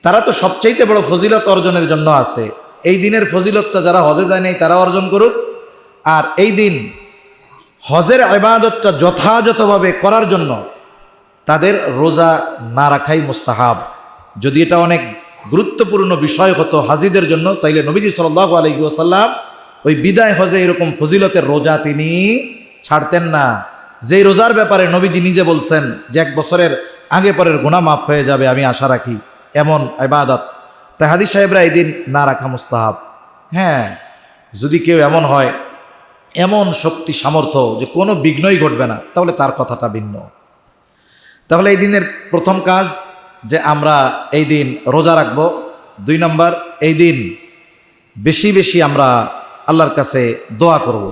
তারা তো সবচাইতে বড় ফজিলত অর্জনের জন্য আছে, এই দিনের ফজিলতটা যারা হজে যায় নাই তারা অর্জন করুক। আর এই দিন হজের ইবাদতটা যথাযথভাবে করার জন্য তাদের রোজা না রাখাই মুস্তাহাব। যদি এটা অনেক গুরুত্বপূর্ণ বিষয় হতো হাজিদের জন্য, তাইলে নবীজি সাল্লাল্লাহু আলাইহি ওয়াসাল্লাম ওই বিদায় হজে এরকম ফজিলতের রোজা তিনি ছাড়তেন না। যেই রোজার ব্যাপারে নবীজি নিজে বলছেন যে 1 বছরের আগে পরের গুনাহ মাফ হয়ে যাবে, আমি আশা রাখি। এমন ইবাদত তাই হাদিস সাহেবরা এই দিন না রাখা মুস্তাহাব। হ্যাঁ, যদি কেউ এমন হয়, এমন শক্তি সামর্থ্য যে কোনো বিঘ্নই ঘটবে না, তাহলে তার কথাটা ভিন্ন। তাহলে এই দিনের প্রথম কাজ যে আমরা এই দিন রোজা রাখবো। 2 নম্বর, এই দিন বেশি বেশি আমরা আল্লাহর কাছে দোয়া করব।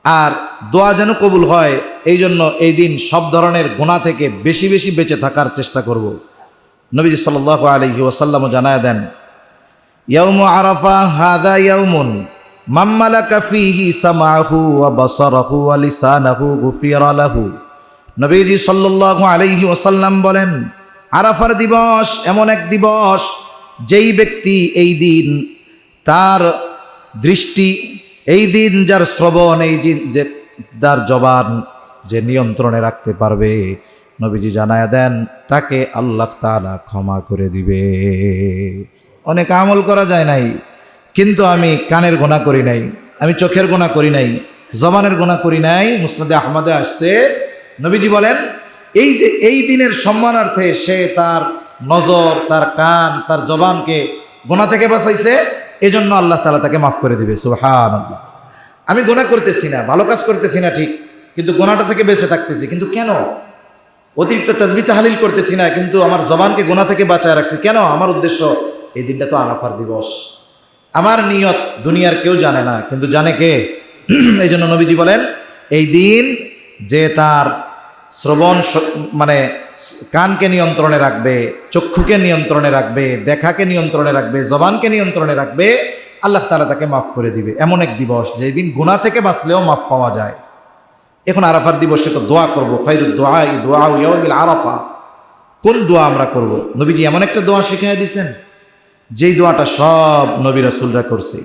আর দোয়া যেন কবুল হয় এই জন্য এই দিন সব ধরনের গুনাহ থেকে বেশি বেশি বেঁচে থাকার চেষ্টা করব। নবীজি সাল্লাল্লাহু আলাইহি ওয়াসাল্লাম জানায় দেন, ইয়াউমু আরাফা হাযা ইয়াউমুন মান মালাকা ফীহি সামাহু ওয়া বাসারাহু ওয়া লিসানাহু গুফিরা লাহু। নবীজি সাল্লাল্লাহু আলাইহি ওয়াসাল্লাম বলেন, আরাফার দিবস এমন এক দিবস যেই ব্যক্তি এই দিন তার দৃষ্টি, এই দিন যার শ্রবণ, এই যে তার জবান যে নিয়ন্ত্রণে রাখতে পারবে, নবীজি জানায়া দেন তাকে আল্লাহ তাআলা ক্ষমা করে দিবে। অনেক আমল করা যায় নাই, কিন্তু আমি কানের গুনাহ করি নাই, আমি চোখের গুনাহ করি নাই, জবানের গুনাহ করি নাই। মুসনাদে আহমদে আসছে, নবীজি বলেন এই যে এই দিনের সম্মানার্থে সে তার নজর, তার কান, তার জবানকে গুনাহ থেকে বাঁচাইছে, এজন্য আল্লাহ তাআলা তাকে মাফ করে দিবে। সুবহানাল্লাহ। আমি গুনাহ করতেছি না, ভালো কাজ করতেছি না ঠিক, কিন্তু গুনাহটা থেকে বেঁচে থাকতেছি। কিন্তু কেন? অতিরিক্ত তাসবিহ তাহলিল করতেছি না, কিন্তু আমার জবানকে গুনাহ থেকে বাঁচায় রাখছি। কেন? আমার উদ্দেশ্য এই দিনটা তো আরাফার দিবস। আমার নিয়ত দুনিয়ার কেউ জানে না, কিন্তু জানে কে? এই জন্য নবীজি বলেন এই দিন যে তার শ্রবণ মানে কানকে নিয়ন্ত্রণে রাখবে, চক্ষুকে নিয়ন্ত্রণে রাখবে, দেখাকে নিয়ন্ত্রণে রাখবে, জবানকে নিয়ন্ত্রণে রাখবে, আল্লাহ তাআলা তাকে মাফ করে দিবে। এমন এক দিবস যেই দিন গুনাহ থেকে বাঁচলেও মাফ পাওয়া যায়। এখন আরাফার দিবসে তো দোয়া করবো। খায়রুদ দুআ দুআউ ইয়াউমিল আরাফা। কোন দোয়া আমরা করব? নবীজি এমন একটা দোয়া শিখিয়ে দিয়েছেন যেই দোয়াটা সব নবী রাসূলরা করছে।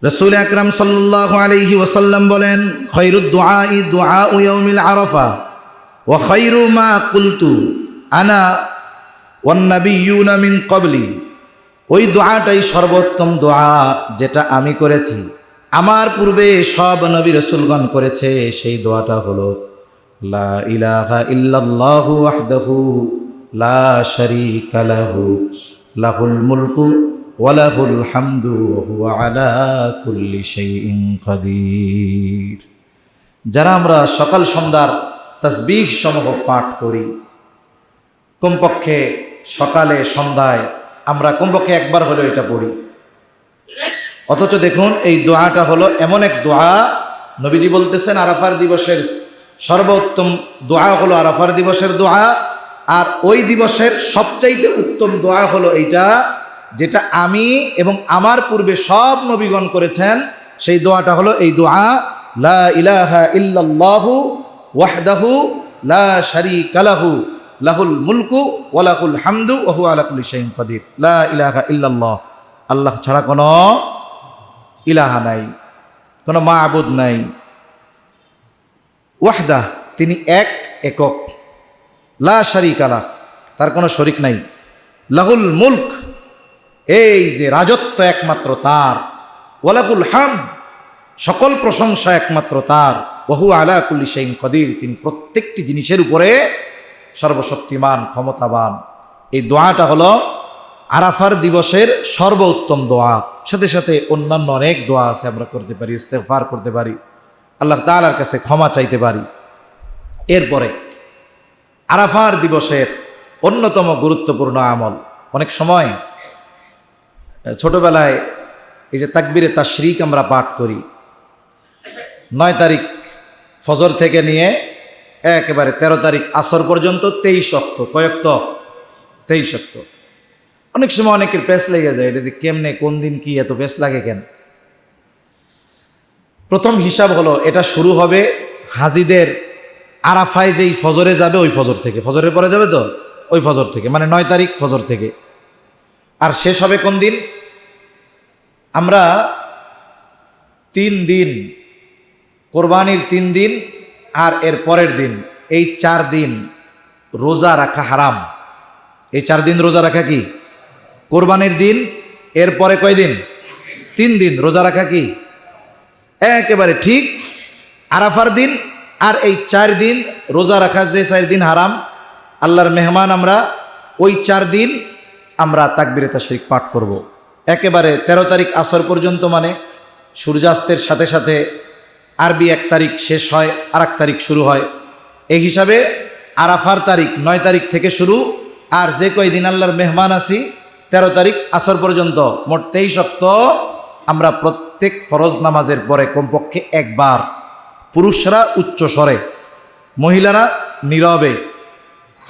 রাসূল আকরাম সাল্লাল্লাহু আলাইহি ওয়াসাল্লাম বলেন, খায়রুদ দুআই দুআউ ইয়াউমিল আরাফা ওয়া খায়রু মা কুলতু আনা ওয়ান নাবিয়্যুনা মিন ক্বাবলি। ওই দোয়াটাই সর্বোত্তম দোয়া যেটা আমি করেছি, আমার পূর্বে সব নবী রাসূলগণ করেছে। সেই দোয়াটা হলো লা ইলাহা ইল্লাল্লাহু ওয়াহদাহু লা শারীকা লাহু লাহুল মুলকু ওয়া লাহুল হামদু ওয়া হুয়া আলা কুল্লি শাইইন কাদির। যারা আমরা সকাল সন্ধ্যার তাসবিহ সমূহ পাঠ করি, কমপক্ষে সকালে সন্ধ্যায় আমরা কমপক্ষে একবার হলেও এটা পড়ি। অথচ দেখুন এই দোয়াটা হলো এমন এক দোয়া, নবীজি বলতেছেন আরাফার দিবসের সর্বোত্তম দোয়া হলো আরাফার দিবসের দোয়া। আর ওই দিবসের সবচাইতে উত্তম দোয়া হলো এইটা, যেটা আমি এবং আমার পূর্বে সব নবীগণ করেছেন। সেই দোয়াটা হলো এই দোয়া, লা ইলাহা ইল্লাল্লাহু ওয়াহদাহু লা শারীকা লাহু লাহুল মুলকু ওয়া লাহুল হামদু ওয়া হুয়া আলা কুল্লি শাইইন কাদির। লা ইলাহা ইল্লাল্লাহ, আল্লাহ ছাড়া কোনো ইলাহা নাই, কোনো মাবুদ নাই। ওয়াহদা, তিনি এক, একক। লা শারীকা লাহ, তার কোনো শরীক নাই। লাহুল মুলক, এই যে রাজত্ব একমাত্র তার। ওয়া লাহুল হামদ, সকল প্রশংসা একমাত্র তার। ওয়া হুয়া আলা কুল্লি শাইইন কাদির, তিনি প্রত্যেকটি জিনিসের উপরে সর্বশক্তিমান, ক্ষমতাবান। এই দোয়াটা হলো আরাফার দিবসের সর্বোত্তম দোয়া। সাথে সাথে অন্যান্য অনেক দোয়া আছে, আমরা করতে পারি, ইস্তেগফার করতে পারি, আল্লাহ তাআলার কাছে ক্ষমা চাইতে পারি। এরপরে আরাফার দিবসের অন্যতম গুরুত্বপূর্ণ আমল, অনেক সময় ছোটবেলায় এই যে তাকবীরে তাশরিক আমরা পাঠ করি, 9 তারিখ ফজর থেকে নিয়ে একেবারে 13 তারিখ আসর পর্যন্ত 23 ওয়াক্ত। কয় ওয়াক্ত? 23 ওয়াক্ত। অনেক সময় অনেকের পেস লেগে যায়, এটা কেমনে, কোন দিন কি এত পেস লাগে কেন? প্রথম হিসাব হলো এটা শুরু হবে হাজিদের আরাফায় যেই ফজরে যাবে ওই ফজর থেকে, ফজরের পরে যাবে তো ওই ফজর থেকে, মানে 9 তারিখ ফজর থেকে। আর শেষ হবে কোন দিন? আমরা 3 দিন, কোরবানির 3 দিন আর এর পরের দিন, এই 4 দিন রোজা রাখা হারাম। এই 4 দিন রোজা রাখা কি? কোরবানির দিন, এর পরে কয় দিন? 3 দিন রোজা রাখা কি? একেবারে ঠিক। আরাফার দিন আর এই 4 দিন রোজা রাখা, যে 4 দিন হারাম, আল্লাহর মেহমান আমরা, ওই 4 দিন আমরা তাকবীরে তাশরিক পাঠ করব। একেবারে 13 তারিখ আসর পর্যন্ত, মানে সূর্যাস্তের সাথে সাথে আরবি 1 তারিখ শেষ হয়, আর 1 তারিখ শুরু হয়। এই হিসাবে আরাফার তারিখ 9 তারিখ থেকে শুরু, আর যে কয়দিন আল্লাহর মেহমান আছি 13 তারিখ আসর পর্যন্ত, মোট 23 অক্ত আমরা প্রত্যেক ফরজ নামাজের পরে কমপক্ষে একবার, পুরুষরা উচ্চ স্বরে, মহিলারা নীরবে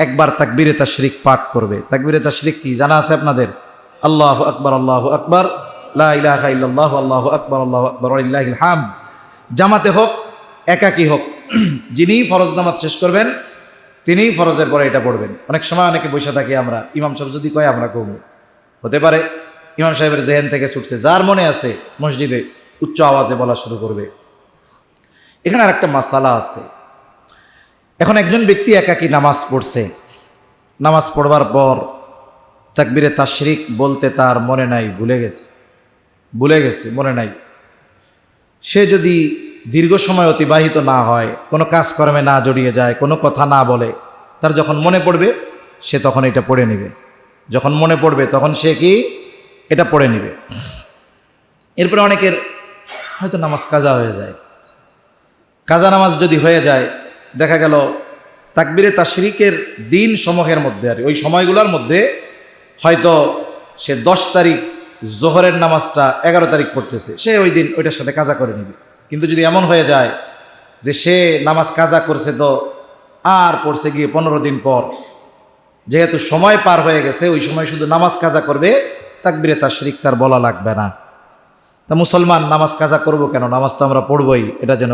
একবার তাকবীরে তাশরিক পাঠ করবে। তাকবীরে তাশরিক কি জানা আছে আপনাদের? আল্লাহু আকবার, আল্লাহু আকবার, লা ইলাহা ইল্লাল্লাহু, আল্লাহু আকবার, আল্লাহু আকবার, ওয়ালিল্লাহিল হামদ। জামাতে হোক, একাকী হোক, যিনি ফরজ নামাজ শেষ করবেন তিনিই ফরজের পরে এটা পড়বেন। অনেক সময় অনেকে বসে থাকি আমরা, ইমাম সাহেব যদি কয় আমরা কমু, হতে পারে ইমাম সাহেবের জেহেন থেকে ছুটছে, যার মনে আছে মসজিদে উচ্চ আওয়াজে বলা শুরু করবে। এখানে আর একটা মাসালা আছে। এখন একজন ব্যক্তি একাকী নামাজ পড়ছে, নামাজ পড়বার পর তাকবীরে তাশরিক বলতে তার মনে নাই, ভুলে গেছে, মনে নাই। সে যদি দীর্ঘ সময় অতিবাহিত না হয়, কোনো কাজকর্মে না জড়িয়ে যায়, কোনো কথা না বলে, তার যখন মনে পড়বে সে তখন এটা পড়ে নেবে। যখন মনে পড়বে তখন সে কি এটা পড়ে নেবে। এরপরে অনেকের হয়তো নামাজ কাজা হয়ে যায়। কাজা নামাজ যদি হয়ে যায়, দেখা গেল তাকবীরে তাশরিকের দিন সমূহের মধ্যে, আর ওই সময়গুলোর মধ্যে হয়তো সে 10 তারিখ জোহরের নামাজটা 11 তারিখ পড়তেছে, সে ওই দিন ওইটার সাথে কাজা করে নেবে। কিন্তু যদি এমন হয়ে যায় যে সে নামাজ কাজা করছে তো আর পড়ছে গিয়ে 15 দিন পর, যেহেতু সময় পার হয়ে গেছে, ওই সময় শুধু নামাজ কাজা করবে, তাকবীরে তাশরিক তার বলা লাগবে না। তা মুসলমান নামাজ কাজা করব কেন? নামাজ তো আমরা পড়বই, এটা যেন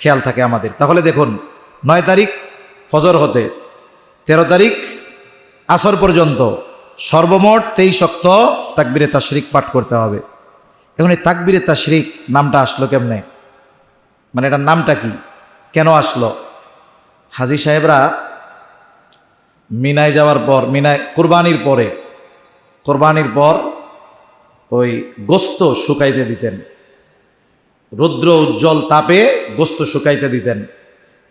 খেয়াল থাকে আমাদের। তাহলে দেখুন, 9 তারিখ ফজর হতে 13 তারিখ আসর পর্যন্ত সর্বমোট 23 অক্ত তাকবীরে তাশরিক পাঠ করতে হবে। এখন এই তাকবীরে তাশরিক নামটা আসলো কেমনে? মানে এটার নামটা কি, কেন আসলো? হাজী সাহেবরা মিনায় যাওয়ার পর, মিনায় কোরবানির পর ওই গোস্ত শুকাইতে দিতেন, রৌদ্র উজ্জ্বল তাপে গোস্ত শুকাইতে দিতেন।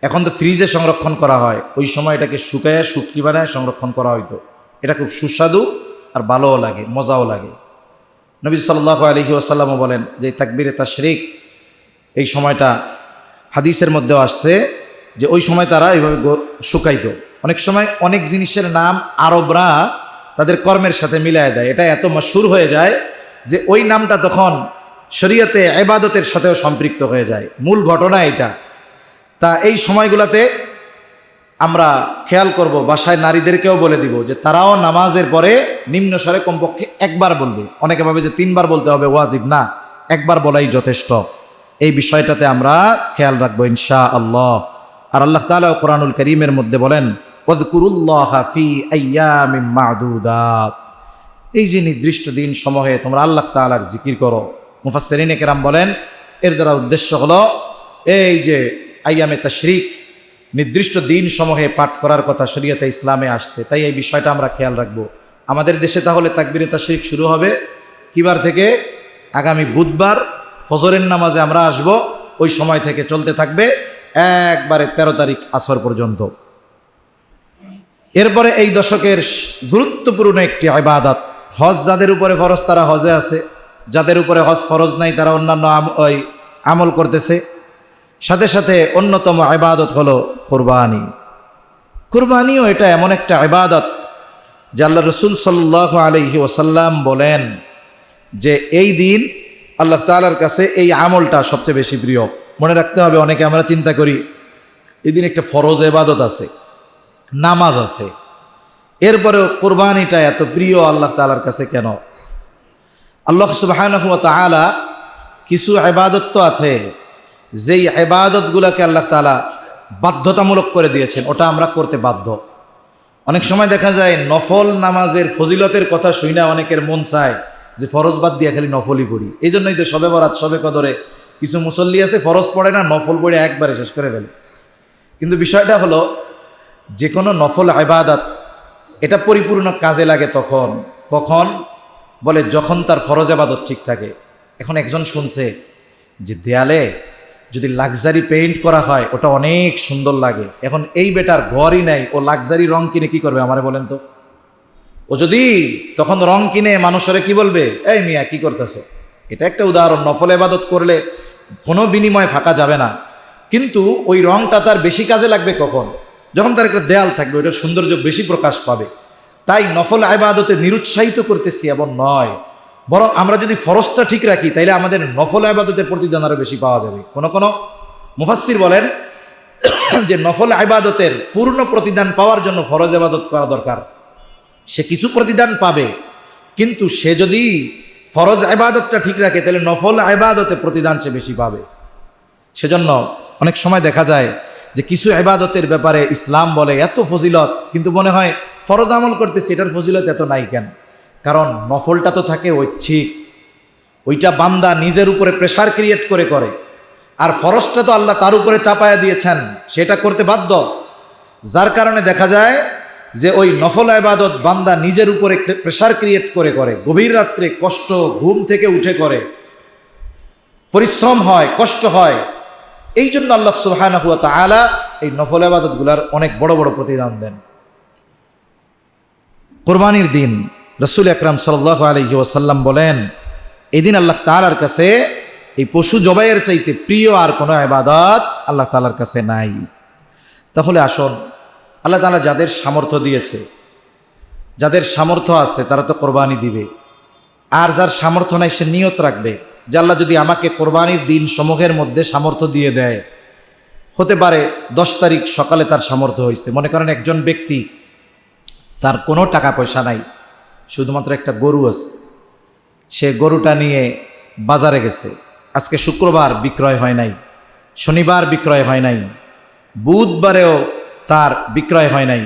এখন তো ফ্রিজে সংরক্ষণ করা হয়, ওই সময় এটাকে শুকাইয়া শুটকি বানায় সংরক্ষণ করা হইতো। এটা খুব সুস্বাদু আর ভালোও লাগে, মজাও লাগে। নবী সাল্লাল্লাহু আলাইহি ওয়াসাল্লামও বলেন যে তাকবীরে তাশরিক এই সময়টা, হাদিসের মধ্যেও আসছে যে ওই সময় তারা এইভাবে শুকাইতো। অনেক সময় অনেক জিনিসের নাম আরবরা তাদের কর্মের সাথে মিলায় দেয়, এটা এত মশহুর হয়ে যায় যে ওই নামটা তখন শরীয়তে ইবাদতের সাথেও সম্পৃক্ত হয়ে যায়। মূল ঘটনা এটা। তা এই সময়গুলোতে আমরা খেয়াল করব, বাসায় নারীদেরকেও বলে দিব যে তারাও নামাজের পরে নিম্ন স্বরে কমপক্ষে একবার বলবে। অনেকে ভাবে যে 3 বার বলতে হবে, ওয়াজিব না, একবার বলাই যথেষ্ট। এই বিষয়টাতে আমরা খেয়াল রাখবো ইনশাআল্লাহ। আর আল্লাহ তাআলা কোরআনুল কারীমের মধ্যে বলেন, ওয়াযকুরুল্লাহা ফি আইয়ামিম মা'দুদাত, এই যে নির্দিষ্ট দিন সমূহে তোমরা আল্লাহ তাআলার জিকির করো। মুফাসসিরিনে কেরাম বলেন এর দ্বারা উদ্দেশ্য হলো এই যে আইয়ামে তাশরিক, নির্দিষ্ট দিন সমূহে পাঠ করার কথা শরীয়তে ইসলামে আসছে, তাই এই বিষয়টা আমরা খেয়াল রাখবো। আমাদের দেশে তাহলে তাকবীরে তাশরিক শুরু হবে কিবার থেকে? আগামী বুধবার ফজরের নামাজে আমরা আসব, ওই সময় থেকে চলতে থাকবে একবারে 13 তারিখ আসর পর্যন্ত। এরপরে এই দশকের গুরুত্বপূর্ণ একটি ইবাদত, হজ যাদের উপরে ফরজ তারা হজে আছে, যাদের উপরে হজ ফরজ নাই তারা অন্যান্য আমল করতেছে। সাথে সাথে অন্যতম ইবাদত হলো কুরবানি। কুরবানিও এটা এমন একটা ইবাদত যে আল্লাহ রাসূল সাল্লাল্লাহু আলাইহি ওয়াসাল্লাম বলেন যে এই দিন আল্লাহ তাআলার কাছে এই আমলটা সবচেয়ে বেশি প্রিয়। মনে রাখতে হবে, অনেকে আমরা চিন্তা করি এই দিন একটা ফরজ ইবাদত আছে, নামাজ আছে, এরপরেও কুরবানিটা এত প্রিয় আল্লাহ তাআলার কাছে কেন? আল্লাহ সুবহানাহু ওয়া তাআলা কিছু ইবাদত তো আছে যেই ইবাদতগুলোকে আল্লাহ তাআলা বাধ্যতামূলক করে দিয়েছেন, ওটা আমরা করতে বাধ্য। অনেক সময় দেখা যায় নফল নামাজের ফজিলতের কথা শুনে অনেকের মন চায় যে ফরজ বাদ দিয়ে খালি নফলই পড়ি। এই জন্যই তো শবে বরাত, শবে কদরে কিছু মুসল্লি আছে ফরজ পড়ে না, নফল পড়ে একবারে শেষ করে ফেলে। কিন্তু বিষয়টা হলো যে কোনো নফল ইবাদত এটা পরিপূর্ণ কাজে লাগে কখন বলে যখন তার ফরজ ইবাদত ঠিক থাকে। এখন একজন শুনছে যে দেয়ালে যদি লাক্সারি পেইন্ট করা হয় ওটা অনেক সুন্দর লাগে। এখন এই বেটার ঘরই নাই, ও লাক্সারি রং কিনে কি করবে আমারে বলেন তো? ও যদি তখন রং কিনে মানুষের কি বলবে, এই মিয়া কি করতেছে? এটা একটা উদাহরণ। নফল ইবাদত করলে কোনো বিনিময় ফাঁকা যাবে না, কিন্তু ওই রংটা তার বেশি কাজে লাগবে কখন? যখন তার একটা দেয়াল থাকবে, ওইটার সৌন্দর্য বেশি প্রকাশ পাবে। তাই নফল ইবাদতে নিরুৎসাহিত করতেছি এমন নয়, বরং আমরা যদি ফরজটা ঠিক রাখি তাইলে আমাদের নফল ইবাদতের প্রতিদান আরো বেশি পাওয়া যাবে। কোন কোন মুফাসসির বলেন যে নফল ইবাদতের পূর্ণ প্রতিদান পাওয়ার জন্য ফরজ ইবাদত করা দরকার। সে কিছু প্রতিদান পাবে, কিন্তু সে যদি ফরজ ইবাদতটা ঠিক রাখে তাহলে নফল ইবাদতে প্রতিদান সে বেশি পাবে। সেজন্য অনেক সময় দেখা যায় যে কিছু ইবাদতের ব্যাপারে ইসলাম বলে এত ফজিলত, কিন্তু মনে হয় ফরজ আমল করতেছি, এটার ফজিলত এত নাই কেন? কারণ নফলটা তো থাকে ঐচ্ছিক, ওইটা বান্দা নিজের উপরে প্রেসার ক্রিয়েট করে, আর ফরজটা তো আল্লাহ তার উপরে চাপায়া দিয়েছেন, সেটা করতে বাধ্য। যার কারণে দেখা যায় যে ওই নফল ইবাদত বান্দা নিজের উপরে প্রেসার ক্রিয়েট করে, গভীর রাত্রে কষ্ট, ঘুম থেকে উঠে করে, পরিশ্রম হয়, কষ্ট হয়। এই জন্য আল্লাহ সুবহানাহু ওয়া তাআলা এই নফল ইবাদতগুলোর অনেক বড় বড় প্রতিদান দেন। কুরবানির দিন রাসূল আকরাম সাল্লাল্লাহু আলাইহি ওয়াসাল্লাম বলেন, এই দিন আল্লাহ তাআলার কাছে এই পশু জবাইয়ের চাইতে প্রিয় আর কোনো ইবাদত আল্লাহ তাআলার কাছে নাই। তাহলে আসুন, আল্লাহ তাআলা যাদের সামর্থ্য দিয়েছে, যাদের সামর্থ্য আছে তারা তো কোরবানি দিবে, আর যার সামর্থ্য নাই সে নিয়ত রাখবে যে আল্লাহ যদি আমাকে কোরবানির দিন সমূহের মধ্যে সামর্থ্য দিয়ে দেয়, হতে পারে 10 তারিখ সকালে তার সামর্থ্য হয়েছে। মনে করেন একজন ব্যক্তি, তার কোনো টাকা পয়সা নাই, শুধুমাত্র একটা গরু আছে, সে গরুটা নিয়ে বাজারে গেছে। আজকে শুক্রবার বিক্রয় হয় নাই, শনিবার বিক্রয় হয় নাই, বুধবারেও তার বিক্রয় হয় নাই,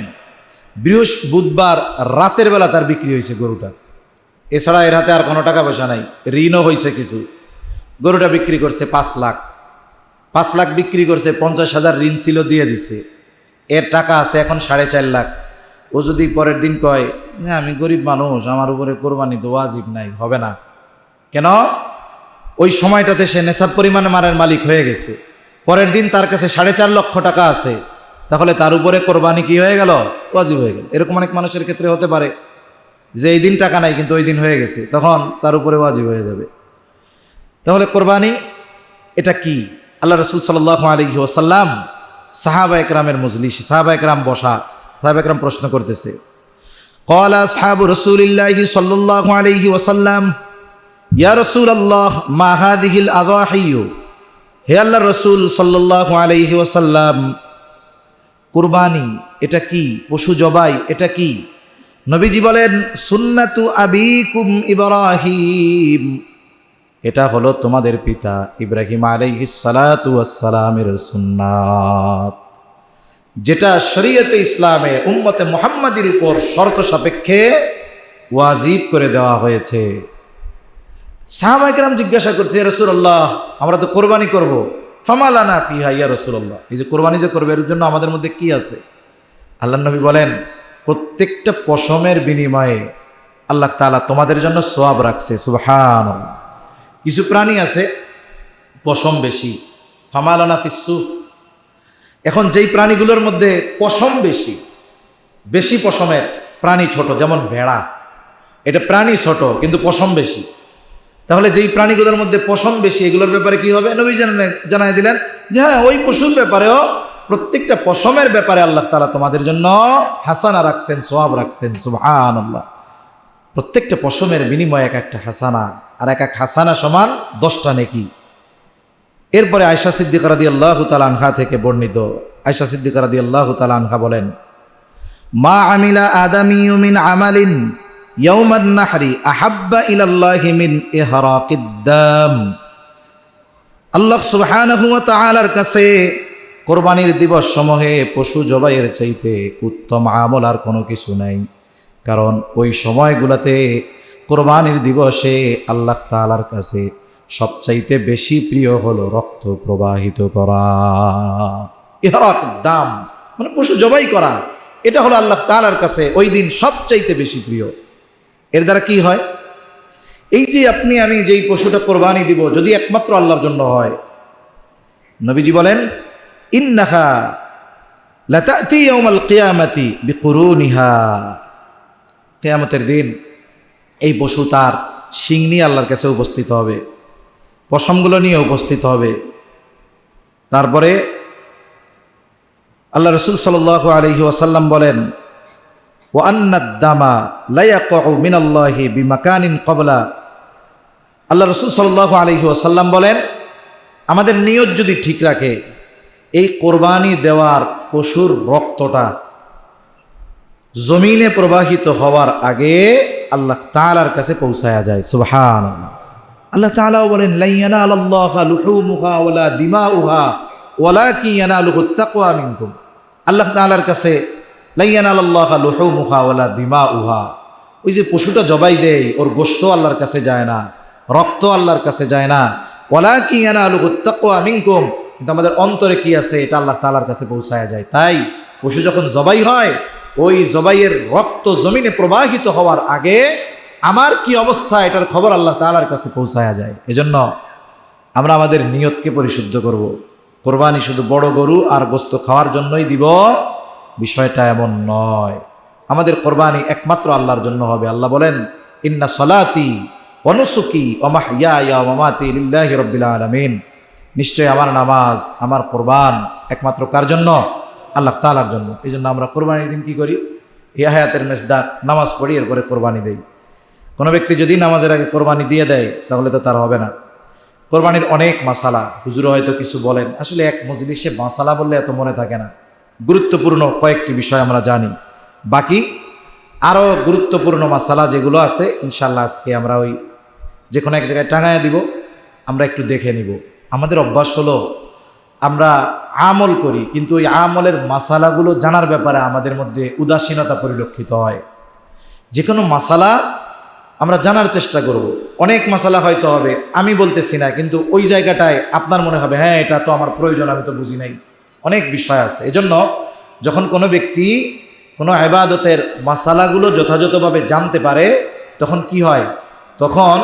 বুধবার রাতের বেলা তার বিক্রি হয়েছে গরুটা। এছাড়া এর হাতে আর কোনো টাকা পয়সা নাই, ঋণও হয়েছে কিছু। গরুটা বিক্রি করছে 5 লাখ, 5 লাখ বিক্রি করছে, 50,000 ঋণ ছিল দিয়ে দিছে, এর টাকা আছে এখন 4.5 লাখ। ও যদি পরের দিন কয় না আমি গরিব মানুষ, আমার উপরে কোরবানি তো ওয়াজিব নাই, হবে না কেন? ওই সময়টাতে সে নেশাব পরিমাণে মারের মালিক হয়ে গেছে, পরের দিন তার কাছে 4.5 লক্ষ টাকা আছে, তাহলে তার উপরে কোরবানি কি হয়ে গেল? ওয়াজিব হয়ে গেল। এরকম অনেক মানুষের ক্ষেত্রে হতে পারে যে এই দিন টাকা নাই কিন্তু ওই দিন হয়ে গেছে, তখন তার উপরে ওয়াজিব হয়ে যাবে। তাহলে কোরবানি এটা কি? আল্লাহ রাসূল সাল্লাল্লাহু আলাইহি ওয়াসাল্লাম সাহাবা একরামের মজলিস, সাহাবা একরাম বসা, সাহাবা একরাম প্রশ্ন করতেছে, ক্বালা আসহাবু রাসূলিল্লাহি সাল্লাল্লাহু আলাইহি ওয়াসাল্লাম ইয়া রাসূলুল্লাহ মা হাযিহিল আযাহিয়ু, হে আল্লাহর রাসূল সাল্লাল্লাহু আলাইহি ওয়াসাল্লাম, কুরবানি এটা কি? পশু জবাই এটা কি? নবীজি বলেন, সুন্নাতু আবিকুম ইব্রাহিম, এটা হলো তোমাদের পিতা ইব্রাহিম আলাইহিস সালাতু ওয়াস সালামের সুন্নাত, যেটা শরীয়তে ইসলামে উম্মতে মুহাম্মাদির উপর শর্ত সাপেক্ষে ওয়াজিব করে দেওয়া হয়েছে। সাহাবায়ে কেরাম জিজ্ঞাসা করছে, ইয়া রাসূলুল্লাহ আমরা তো কোরবানি করব, ফামা লানা ফিহা ইয়া রাসূলুল্লাহ, এই যে কোরবানি যে করবে এর জন্য আমাদের মধ্যে কি আছে? আল্লাহর নবী বলেন, প্রত্যেকটা পশমের বিনিময়ে আল্লাহ তাআলা তোমাদের জন্য সওয়াব রাখছে। সুবহানাল্লাহ। কিছু প্রাণী আছে পশম বেশি, ফামা লানা ফিসসুফ। এখন যেই প্রাণীগুলোর মধ্যে পশম বেশি, বেশি পশমের প্রাণী ছোট, যেমন ভেড়া, এটা প্রাণী ছোট কিন্তু পশম বেশি, তাহলে যেই প্রাণীগুলোর মধ্যে পশম বেশি এগুলোর ব্যাপারে কি হবে? নবী জানাই দিলেন যে হ্যাঁ, ওই পশুর ব্যাপারেও প্রত্যেকটা পশমের ব্যাপারে আল্লাহ তাআলা তোমাদের জন্য হাসানা রাখছেন, সওয়াব রাখছেন। সুবহানাল্লাহ। প্রত্যেকটা পশমের বিনিময়ে এক একটা হাসানা, আর এক এক হাসানা সমান 10টা নেকি। এরপরে আয়েশা সিদ্দিকা রাদিয়াল্লাহু তাআলা আনহা থেকে বর্ণিত, আয়েশা সিদ্দিকা রাদিয়াল্লাহু তাআলা আনহা বলেন, মা আমিলা আদামিয়্যু মিন আমালিন ইয়াউমান নাহরি আহাব্বা ইলাল্লাহি মিন ইহরাকিদ দাম। আল্লাহ সুবহানাহু ওয়া তাআলার কাছে কোরবানির দিবস সমূহে পশু জবাইয়ের চাইতে উত্তম আমল আর কোনো কিছু নাই, কারণ ওই সময়গুলোতে কোরবানির দিবসে আল্লাহ তাআলার কাছে সবচাইতে বেশি প্রিয় হলো রক্ত প্রবাহিত করা। ইহরাকুদ দাম মানে পশু জবাই করা, এটা হলো আল্লাহ তাআলার কাছে ওই দিন সবচাইতে বেশি প্রিয়। এর দ্বারা কি হয়? এই যে আপনি আমি যেই পশুটা কোরবানি দিব, যদি একমাত্র আল্লাহর জন্য হয়, নবীজি বলেন, ইন্নাহা লাতাতি ইয়াউমাল কিয়ামাতি বিকুরুনিহা, কিয়ামতের দিন এই পশু তার শিং নিয়ে আল্লাহর কাছে উপস্থিত হবে, পশমগুলো নিয়ে উপস্থিত হবে। তারপরে আল্লাহ রাসূল সাল্লাল্লাহু আলাইহি ওয়াসাল্লাম বলেন, ওয়া আন্নাদ দামা লা ইয়াকউ মিনাল্লাহি বিমাকানিন ক্বাবলা। আল্লাহ রাসূল সাল্লাল্লাহু আলাইহি ওয়াসাল্লাম বলেন, আমাদের নিয়ত যদি ঠিক রাখে, এই কোরবানি দেওয়ার পশুর রক্তটা জমিনে প্রবাহিত হওয়ার আগে আল্লাহ তাআলার কাছে পৌঁছায়া যায়। সুবহানাল্লাহ। আল্লাহ তাআলাও বলেন, লা ইয়ানালাল্লাহু লুহুমুহা ওয়ালা দিমাউহা ওয়ালাকিন ইয়ানালুহুত তাকওয়া মিনকুম। আল্লাহ তাআলার কাছে লা ইয়ানালাল্লাহু লুহুমুহা ওয়ালা দিমাউহা, ওই যে পশুটা জবাই দেয় ওর গোশত আল্লাহর কাছে যায় না, রক্ত আল্লাহর কাছে যায় না। ওয়ালাকিন ইয়ানালুহুত তাকওয়া মিনকুম, কিন্তু আমাদের অন্তরে কি আছে এটা আল্লাহ তাআলার কাছে পৌঁছায়া যায়। তাই পশু যখন জবাই হয়, ওই জবাইয়ের রক্ত জমিনে প্রবাহিত হওয়ার আগে আমার কি অবস্থা এটার খবর আল্লাহ তাআলার কাছে পৌঁছায়া যায়। এজন্য আমরা আমাদের নিয়তকে পরিশুদ্ধ করব। কোরবানি শুধু বড় গরু আর গোশত খাওয়ার জন্যই দিব, বিষয়টা এমন নয়। আমাদের কোরবানি একমাত্র আল্লাহর জন্য হবে। আল্লাহ বলেন, ইন্না সলাতি ওয়া নুসুকি ওয়া মাহইয়ায়া ওয়া মামাতি লিল্লাহি রাব্বিল আলামিন। নিশ্চয় আমার নামাজ, আমার কোরবান একমাত্র কার জন্য? আল্লাহ তাআলার জন্য। এই জন্য আমরা কোরবানির দিন কি করি? এই হায়াতের মেজদাক নামাজ পড়ি, এরপরে কোরবানি দেই। কোনো ব্যক্তি যদি নামাজের আগে কোরবানি দিয়ে দেয় তাহলে তো তার হবে না। কোরবানির অনেক মাসালা, হুজুর হয়তো কিছু বলেন, আসলে এক মজলিসে মাসালা বললে এত মনে থাকে না। গুরুত্বপূর্ণ কয়েকটি বিষয় আমরা জানি, বাকি আরও গুরুত্বপূর্ণ মাসালা যেগুলো আছে ইনশাল্লাহ আজকে আমরা ওই যে কোনো এক জায়গায় টাঙায় দিব, আমরা একটু দেখে নিব। আমাদের অভ্যাস হলো আমরা আমল করি, কিন্তু ওই আমলের মাসালাগুলো জানার ব্যাপারে আমাদের মধ্যে উদাসীনতা পরিলক্ষিত হয়। যে কোনো মাসালা আমরা জানার চেষ্টা করব। অনেক মাসালা হয়তো হবে আমি বলতেছি না, কিন্তু ওই জায়গাটায় আপনার মনে হবে হ্যাঁ এটা তো আমার প্রয়োজন, আমি তো বুঝি নাই। অনেক বিষয় আছে। এজন্য যখন কোনো ব্যক্তি কোনো ইবাদতের মাসালাগুলো যথাযথভাবে জানতে পারে, তখন কি হয়? তখন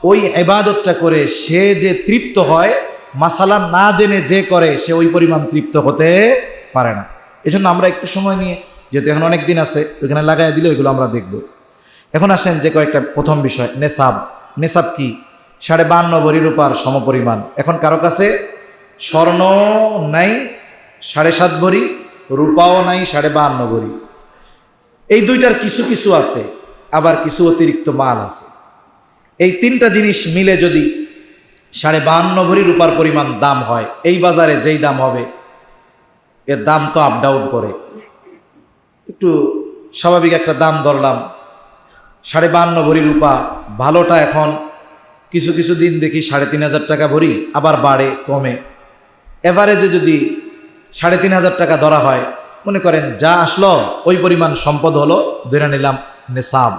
ওই ইবাদতটা করে সে যে তৃপ্ত হয়, মাসালা না জেনে যে করে সে ওই পরিমাণ তৃপ্ত হতে পারে না। এজন্য আমরা একটু সময় নিয়ে, যেহেতু এখন অনেক দিন আছে, ওইখানে লাগাই দিলে ওইগুলো আমরা দেখব। এখন আসেন যে কয়েকটা প্রথম বিষয়, নেসাব। নেসাব কি? 52.5 ভরি রূপার সমপরিমাণ। এখন কারো কাছে স্বর্ণ নাই 7.5 ভরি, রূপাও নাই 52.5 ভরি। এই দুইটার কিছু কিছু আছে, আবার কিছু অতিরিক্ত মাল আছে। এই তিনটা জিনিস মিলে যদি 52.5 ভরি রূপার পরিমাণ দাম হয়, এই বাজারে যেই দাম হবে, এর দাম তো আপ ডাউন করে। একটু স্বাভাবিক একটা দাম ধরলাম, 52.5 ভরি রূপা ভালোটা এখন কিছু কিছু দিন দেখি 3,500 টাকা ভরি, আবার বাড়ে কমে। এভারেজে যদি 3,500 টাকা ধরা হয়, মনে করেন যা আসলো ওই পরিমাণ সম্পদ হলো, ধরে নিলাম নেসাব।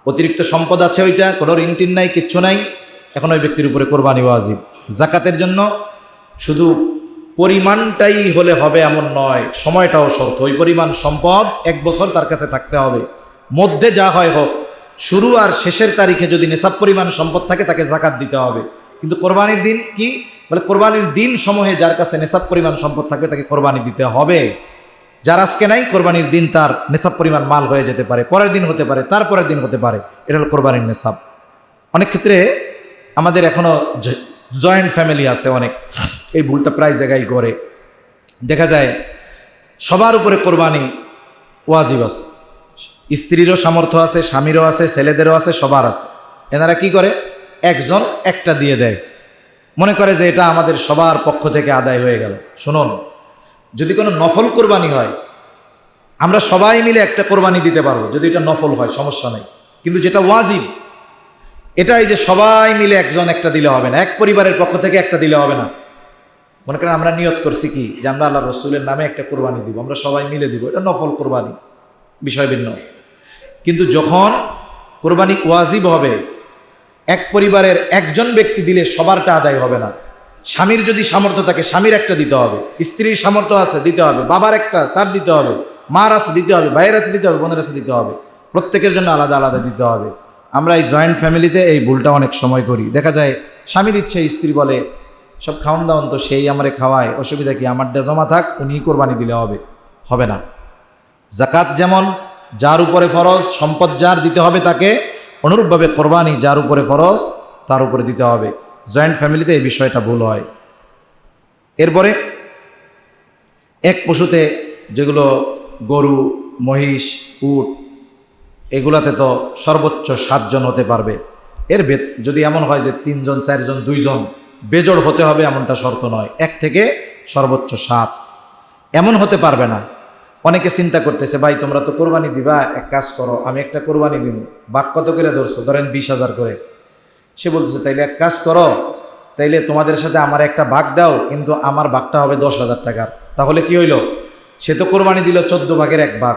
অতিরিক্ত সম্পদ আছে, ওইটা কোনো ঋণ টিন নাই, কিচ্ছু নাই, এখন ওই ব্যক্তির উপরে কোরবানি ওয়াজিব। জাকাতের জন্য শুধু পরিমাণটাই হলে হবে এমন নয়, সময়টাও শর্ত। ওই পরিমাণ সম্পদ 1 বছর তার কাছে থাকতে হবে। মধ্যে যা হয় হোক, শুরু আর শেষের তারিখে যদি নেশাব পরিমাণ সম্পদ থাকে তাকে জাকাত দিতে হবে। কিন্তু কোরবানির দিন কি বলে? কোরবানির দিন সমূহে যার কাছে নেশাব পরিমাণ সম্পদ থাকবে তাকে কোরবানি দিতে হবে। যার আজকে নাই, কোরবানির দিন তার নেশাব পরিমাণ মাল হয়ে যেতে পারে, পরের দিন হতে পারে, তারপরের দিন হতে পারে। এটা হলো কোরবানির নেশাব। অনেক ক্ষেত্রে আমাদের এখনো জয়েন্ট ফ্যামিলি আছে, অনেক এই ভুলটা প্রায় জায়গায় করে। দেখা যায় সবার উপরে কোরবানি ওয়াজিব আছে, স্ত্রীরও সামর্থ্য আছে, স্বামীরও আছে, ছেলেদেরও আছে, সবার আছে। এনারা কি করে? একজন একটা দিয়ে দেয়, মনে করে যে এটা আমাদের সবার পক্ষ থেকে আদায় হয়ে গেল। শুনুন, যদি কোনো নফল কোরবানি হয়, আমরা সবাই মিলে একটা কোরবানি দিতে পারবো, যদি এটা নফল হয় সমস্যা নেই। কিন্তু যেটা ওয়াজিব, এটাই যে সবাই মিলে একজন একটা দিলে হবে না, এক পরিবারের পক্ষ থেকে একটা দিলে হবে না। মনে করেন আমরা নিয়ত করছি কি যে আমরা আল্লাহ রসুলের নামে একটা কোরবানি দিব, আমরা সবাই মিলে দিব, এটা নফল কোরবানি, বিষয় ভিন্ন। কিন্তু যখন কোরবানি ওয়াজিব হবে, এক পরিবারের একজন ব্যক্তি দিলে সবারটা আদায় হবে না। স্বামীর যদি সামর্থ্য থাকে স্বামীর একটা দিতে হবে, স্ত্রীর সামর্থ্য আছে দিতে হবে, বাবার একটা তার দিতে হবে, মার আছে দিতে হবে, ভাইয়ের আছে দিতে হবে, বোনের আছে দিতে হবে, প্রত্যেকের জন্য আলাদা আলাদা দিতে হবে। আমরা এই জয়েন্ট ফ্যামিলিতে এই ভুলটা অনেক সময় করি। দেখা যায় স্বামী দিচ্ছে, স্ত্রী বলে সব খাওয়ান দাওয়ান তো সেই আমারে খাওয়ায়, অসুবিধা কি, আমারটা জমা থাক, উনিই কোরবানি দিলে হবে, হবে না। জাকাত যেমন যার উপরে ফরজ, সম্পদ যার দিতে হবে তাকে, অনুরূপভাবে কোরবানি যার উপরে ফরজ তার উপরে দিতে হবে। জয়েন্ট ফ্যামিলিতে এই বিষয়টা ভুল হয়। এরপরে এক পশুতে যেগুলো গরু, মহিষ, উট, এগুলাতে তো সর্বোচ্চ 7 জন হতে পারবে। এর যদি এমন হয় যে 3 জন, 4 জন, 2 জন বেজোড় হতে হবে এমনটা শর্ত নয়, 1 থেকে সর্বোচ্চ 7 এমন হতে পারবে না। অনেকে চিন্তা করতেছে, ভাই তোমরা তো কোরবানি দিবা, এক কাজ করো, আমি একটা কোরবানি দিব, বাঘ কত করে ধরছো, ধরেন 20,000 করে। সে বলতেছে তাইলে এক কাজ করো, তাইলে তোমাদের সাথে আমার একটা ভাগ দাও, কিন্তু আমার ভাগটা হবে 10,000 টাকার। তাহলে কি হইল, সে তো কোরবানি দিল 14 ভাগের 1 ভাগ,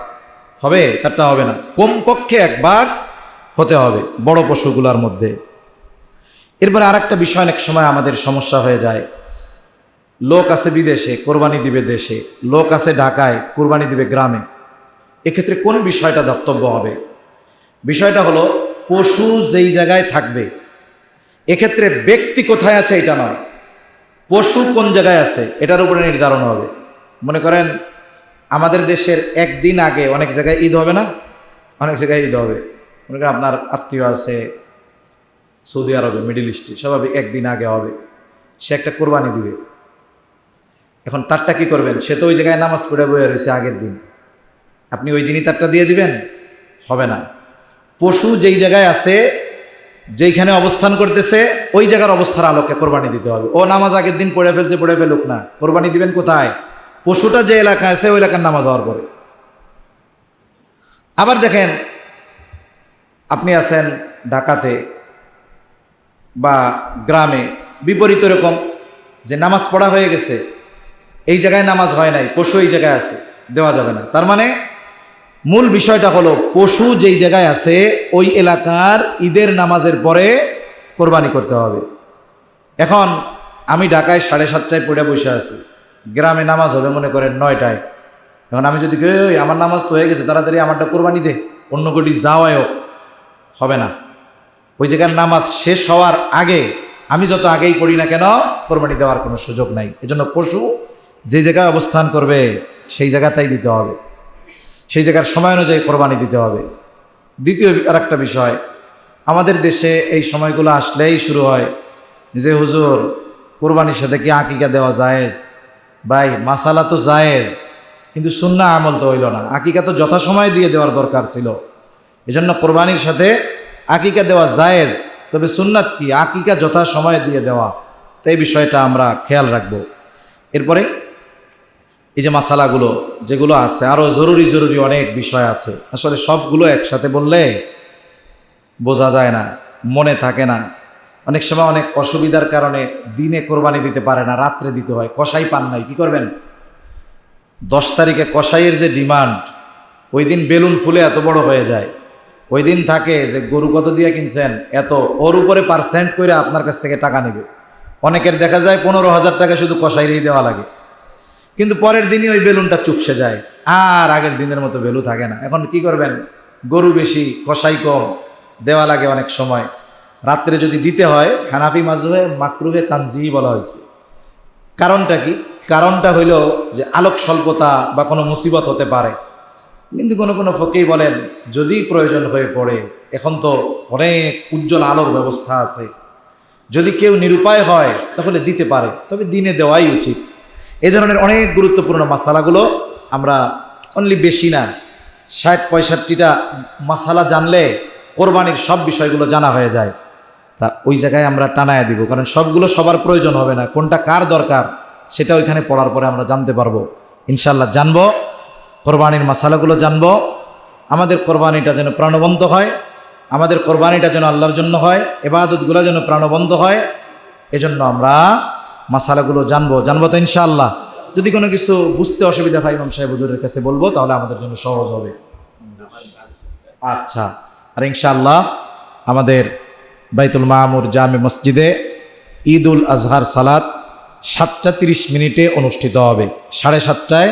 হবে? তারটা হবে না, কমপক্ষে 1 ভাগ হতে হবে বড় পশুগুলার মধ্যে। এরপরে আর একটা বিষয় অনেক সময় আমাদের সমস্যা হয়ে যায়, লোক আছে বিদেশে, কোরবানি দিবে দেশে, লোক আছে ঢাকায়, কোরবানি দিবে গ্রামে। এক্ষেত্রে কোন বিষয়টা ধর্তব্য হবে? বিষয়টা হলো পশু যেই জায়গায় থাকবে, এক্ষেত্রে ব্যক্তি কোথায় আছে এটা নয়, পশু কোন জায়গায় আছে এটার উপরে নির্ধারণ হবে। মনে করেন আমাদের দেশের একদিন আগে অনেক জায়গায় ঈদ হবে না, অনেক জায়গায় ঈদ হবে। মনে করেন আপনার আত্মীয় আছে সৌদি আরবে, মিডল ইস্টে, স্বাভাবিক একদিন আগে হবে, সে একটা কোরবানি দিবে। এখন তারটা কি করবেন? সে তো ওই জায়গায় নামাজ পড়ে বয়ে রয়েছে আগের দিন, আপনি ওই দিনই তারটা দিয়ে দিবেন? হবে না। পশু যেই জায়গায় আছে, যেইখানে অবস্থান করতেছে, ওই জায়গার অবস্থার আলোকে কোরবানি দিতে হবে। ও নামাজ আগের দিন পড়ে ফেলছে, পড়ে ফেলুক না, কোরবানি দিবেন কোথায়? পশুটা যে এলাকায় আছে ওই এলাকার নামাজ হওয়ার পরে। আবার দেখেন আপনি আছেন ঢাকাতে বা গ্রামে, বিপরীত রকম, যে নামাজ পড়া হয়ে গেছে, এই জায়গায় নামাজ হয় নাই, পশু এই জায়গায় আছে, দেওয়া যাবে না। তার মানে মূল বিষয়টা হলো পশু যেই জায়গায় আছে ওই এলাকার ঈদের নামাজের পরে কোরবানি করতে হবে। এখন আমি ঢাকায় 7:30টায় পড়ে বসে আছি, গ্রামে নামাজ হবে মনে করেন 9টায়। এখন আমি যদি ওই আমার নামাজ তো হয়ে গেছে, তাড়াতাড়ি আমারটা কোরবানি দে, অন্য কোটি যাওয়ায় হবে না। ওই জায়গার নামাজ শেষ হওয়ার আগে আমি যত আগেই পড়ি না কেন, কোরবানি দেওয়ার কোনো সুযোগ নাই। এজন্য পশু যে জায়গায় অবস্থান করবে সেই জায়গাতেই দিতে হবে, সেই জায়গার সময় অনুযায়ী কোরবানি দিতে হবে। দ্বিতীয় আর একটা বিষয়, আমাদের দেশে এই সময়গুলো আসলেই শুরু হয় যে হুজুর কোরবানির সাথে কি আকিকা দেওয়া জায়েজ? ভাই মাসালা তো জায়েজ, কিন্তু সুন্নাহ আমল তো হইল না। আকিকা তো যথাসময়ে দিয়ে দেওয়ার দরকার ছিল, এজন্য কোরবানির সাথে আকিকা দেওয়া জায়েজ, তবে সুন্নাত কি আকিকা যথাসময়ে দিয়ে দেওয়া, তো এই বিষয়টা আমরা খেয়াল রাখব। এরপরে এই যে মাসালাগুলো যেগুলো আছে, আরও জরুরি জরুরি অনেক বিষয় আছে, আসলে সবগুলো একসাথে বললে বোঝা যায় না, মনে থাকে না। অনেক সময় অনেক অসুবিধার কারণে দিনে কোরবানি দিতে পারে না, রাত্রে দিতে হয়, কসাই পান নাই, কি করবেন? 10 তারিখে কসাইয়ের যে ডিমান্ড, ওই দিন বেলুন ফুলে এত বড় হয়ে যায়, ওই দিন থাকে যে গরু কত দিয়ে কিনছেন এত, ওর উপরে পার্সেন্ট করে আপনার কাছ থেকে টাকা নেবে। অনেকের দেখা যায় 15,000 টাকা শুধু কসাইরেই দেওয়া লাগে, কিন্তু পরের দিনই ওই বেলুনটা চুপসে যায়, আর আগের দিনের মতো ভ্যালু থাকে না। এখন কি করবেন? গরু বেশি, কসাই কম, দেওয়া লাগে অনেক সময়। রাত্রে যদি দিতে হয়, হানাফি মাযহাবে মাকরুহে তানজিহি বলা হয়েছে। কারণটা কি? কারণটা হইল যে আলোক স্বল্পতা বা কোনো মুসিবত হতে পারে, কিন্তু কোনো কোনো ফকিহ বলেন যদি প্রয়োজন হয়ে পড়ে, এখন তো অনেক উজ্জ্বল আলোর ব্যবস্থা আছে, যদি কেউ নিরুপায় হয় তাহলে দিতে পারে, তবে দিনে দেওয়াই উচিত। এই ধরনের অনেক গুরুত্বপূর্ণ মাসালাগুলো আমরা অনলি বেশি না 60-65টা মাসালা জানলে কোরবানির সব বিষয়গুলো জানা হয়ে যায়। তা ওই জায়গায় আমরা টানায় দিব, কারণ সবগুলো সবার প্রয়োজন হবে না, কোনটা কার দরকার সেটা ওইখানে পড়ার পরে আমরা জানতে পারবো ইনশাল্লাহ। জানবো কোরবানির মাসালাগুলো, জানবো আমাদের কোরবানিটা যেন প্রাণবন্ত হয়, আমাদের কোরবানিটা যেন আল্লাহর জন্য হয়, ইবাদতগুলো যেন প্রাণবন্ত হয়, এজন্য আমরা মাসালাগুলো জানবো তো ইনশাআল্লাহ। যদি কোনো কিছু বুঝতে অসুবিধা হয় ইমাম সাহেব হুজুরের কাছে বলবো, তাহলে আমাদের জন্য সহজ হবে। আচ্ছা, আর ইনশাআল্লাহ আমাদের বাইতুল মামুর জামে মসজিদে ঈদুল আজহার সালাত 7:30 অনুষ্ঠিত হবে, 7:30টায়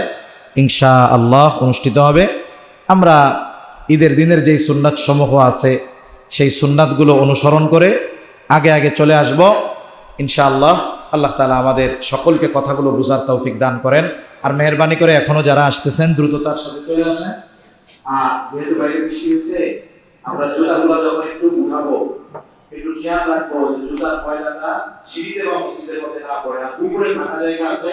ইনশাআল্লাহ অনুষ্ঠিত হবে। আমরা ঈদের দিনের যেই সুন্নাত সমূহ আছে সেই সুন্নাতগুলো অনুসরণ করে আগে আগে চলে আসব ইনশাআল্লাহ। আল্লাহ তাআলা আমাদের সকলকে কথাগুলো বোঝার তৌফিক দান করেন। আর মেহেরবানি করে এখনো যারা আসতেছেন দ্রুততার সাথে চলে আসেন। আর যেহেতু বাইরে বৃষ্টি হচ্ছে, আমরা জুতাগুলো যখন একটু উঠাবো একটু খেয়াল রাখবো যে জুতার ময়লাটা সিঁড়িতে বা মসজিদের মধ্যে না পড়ে। আর উপরে ফাঁকা জায়গা আছে,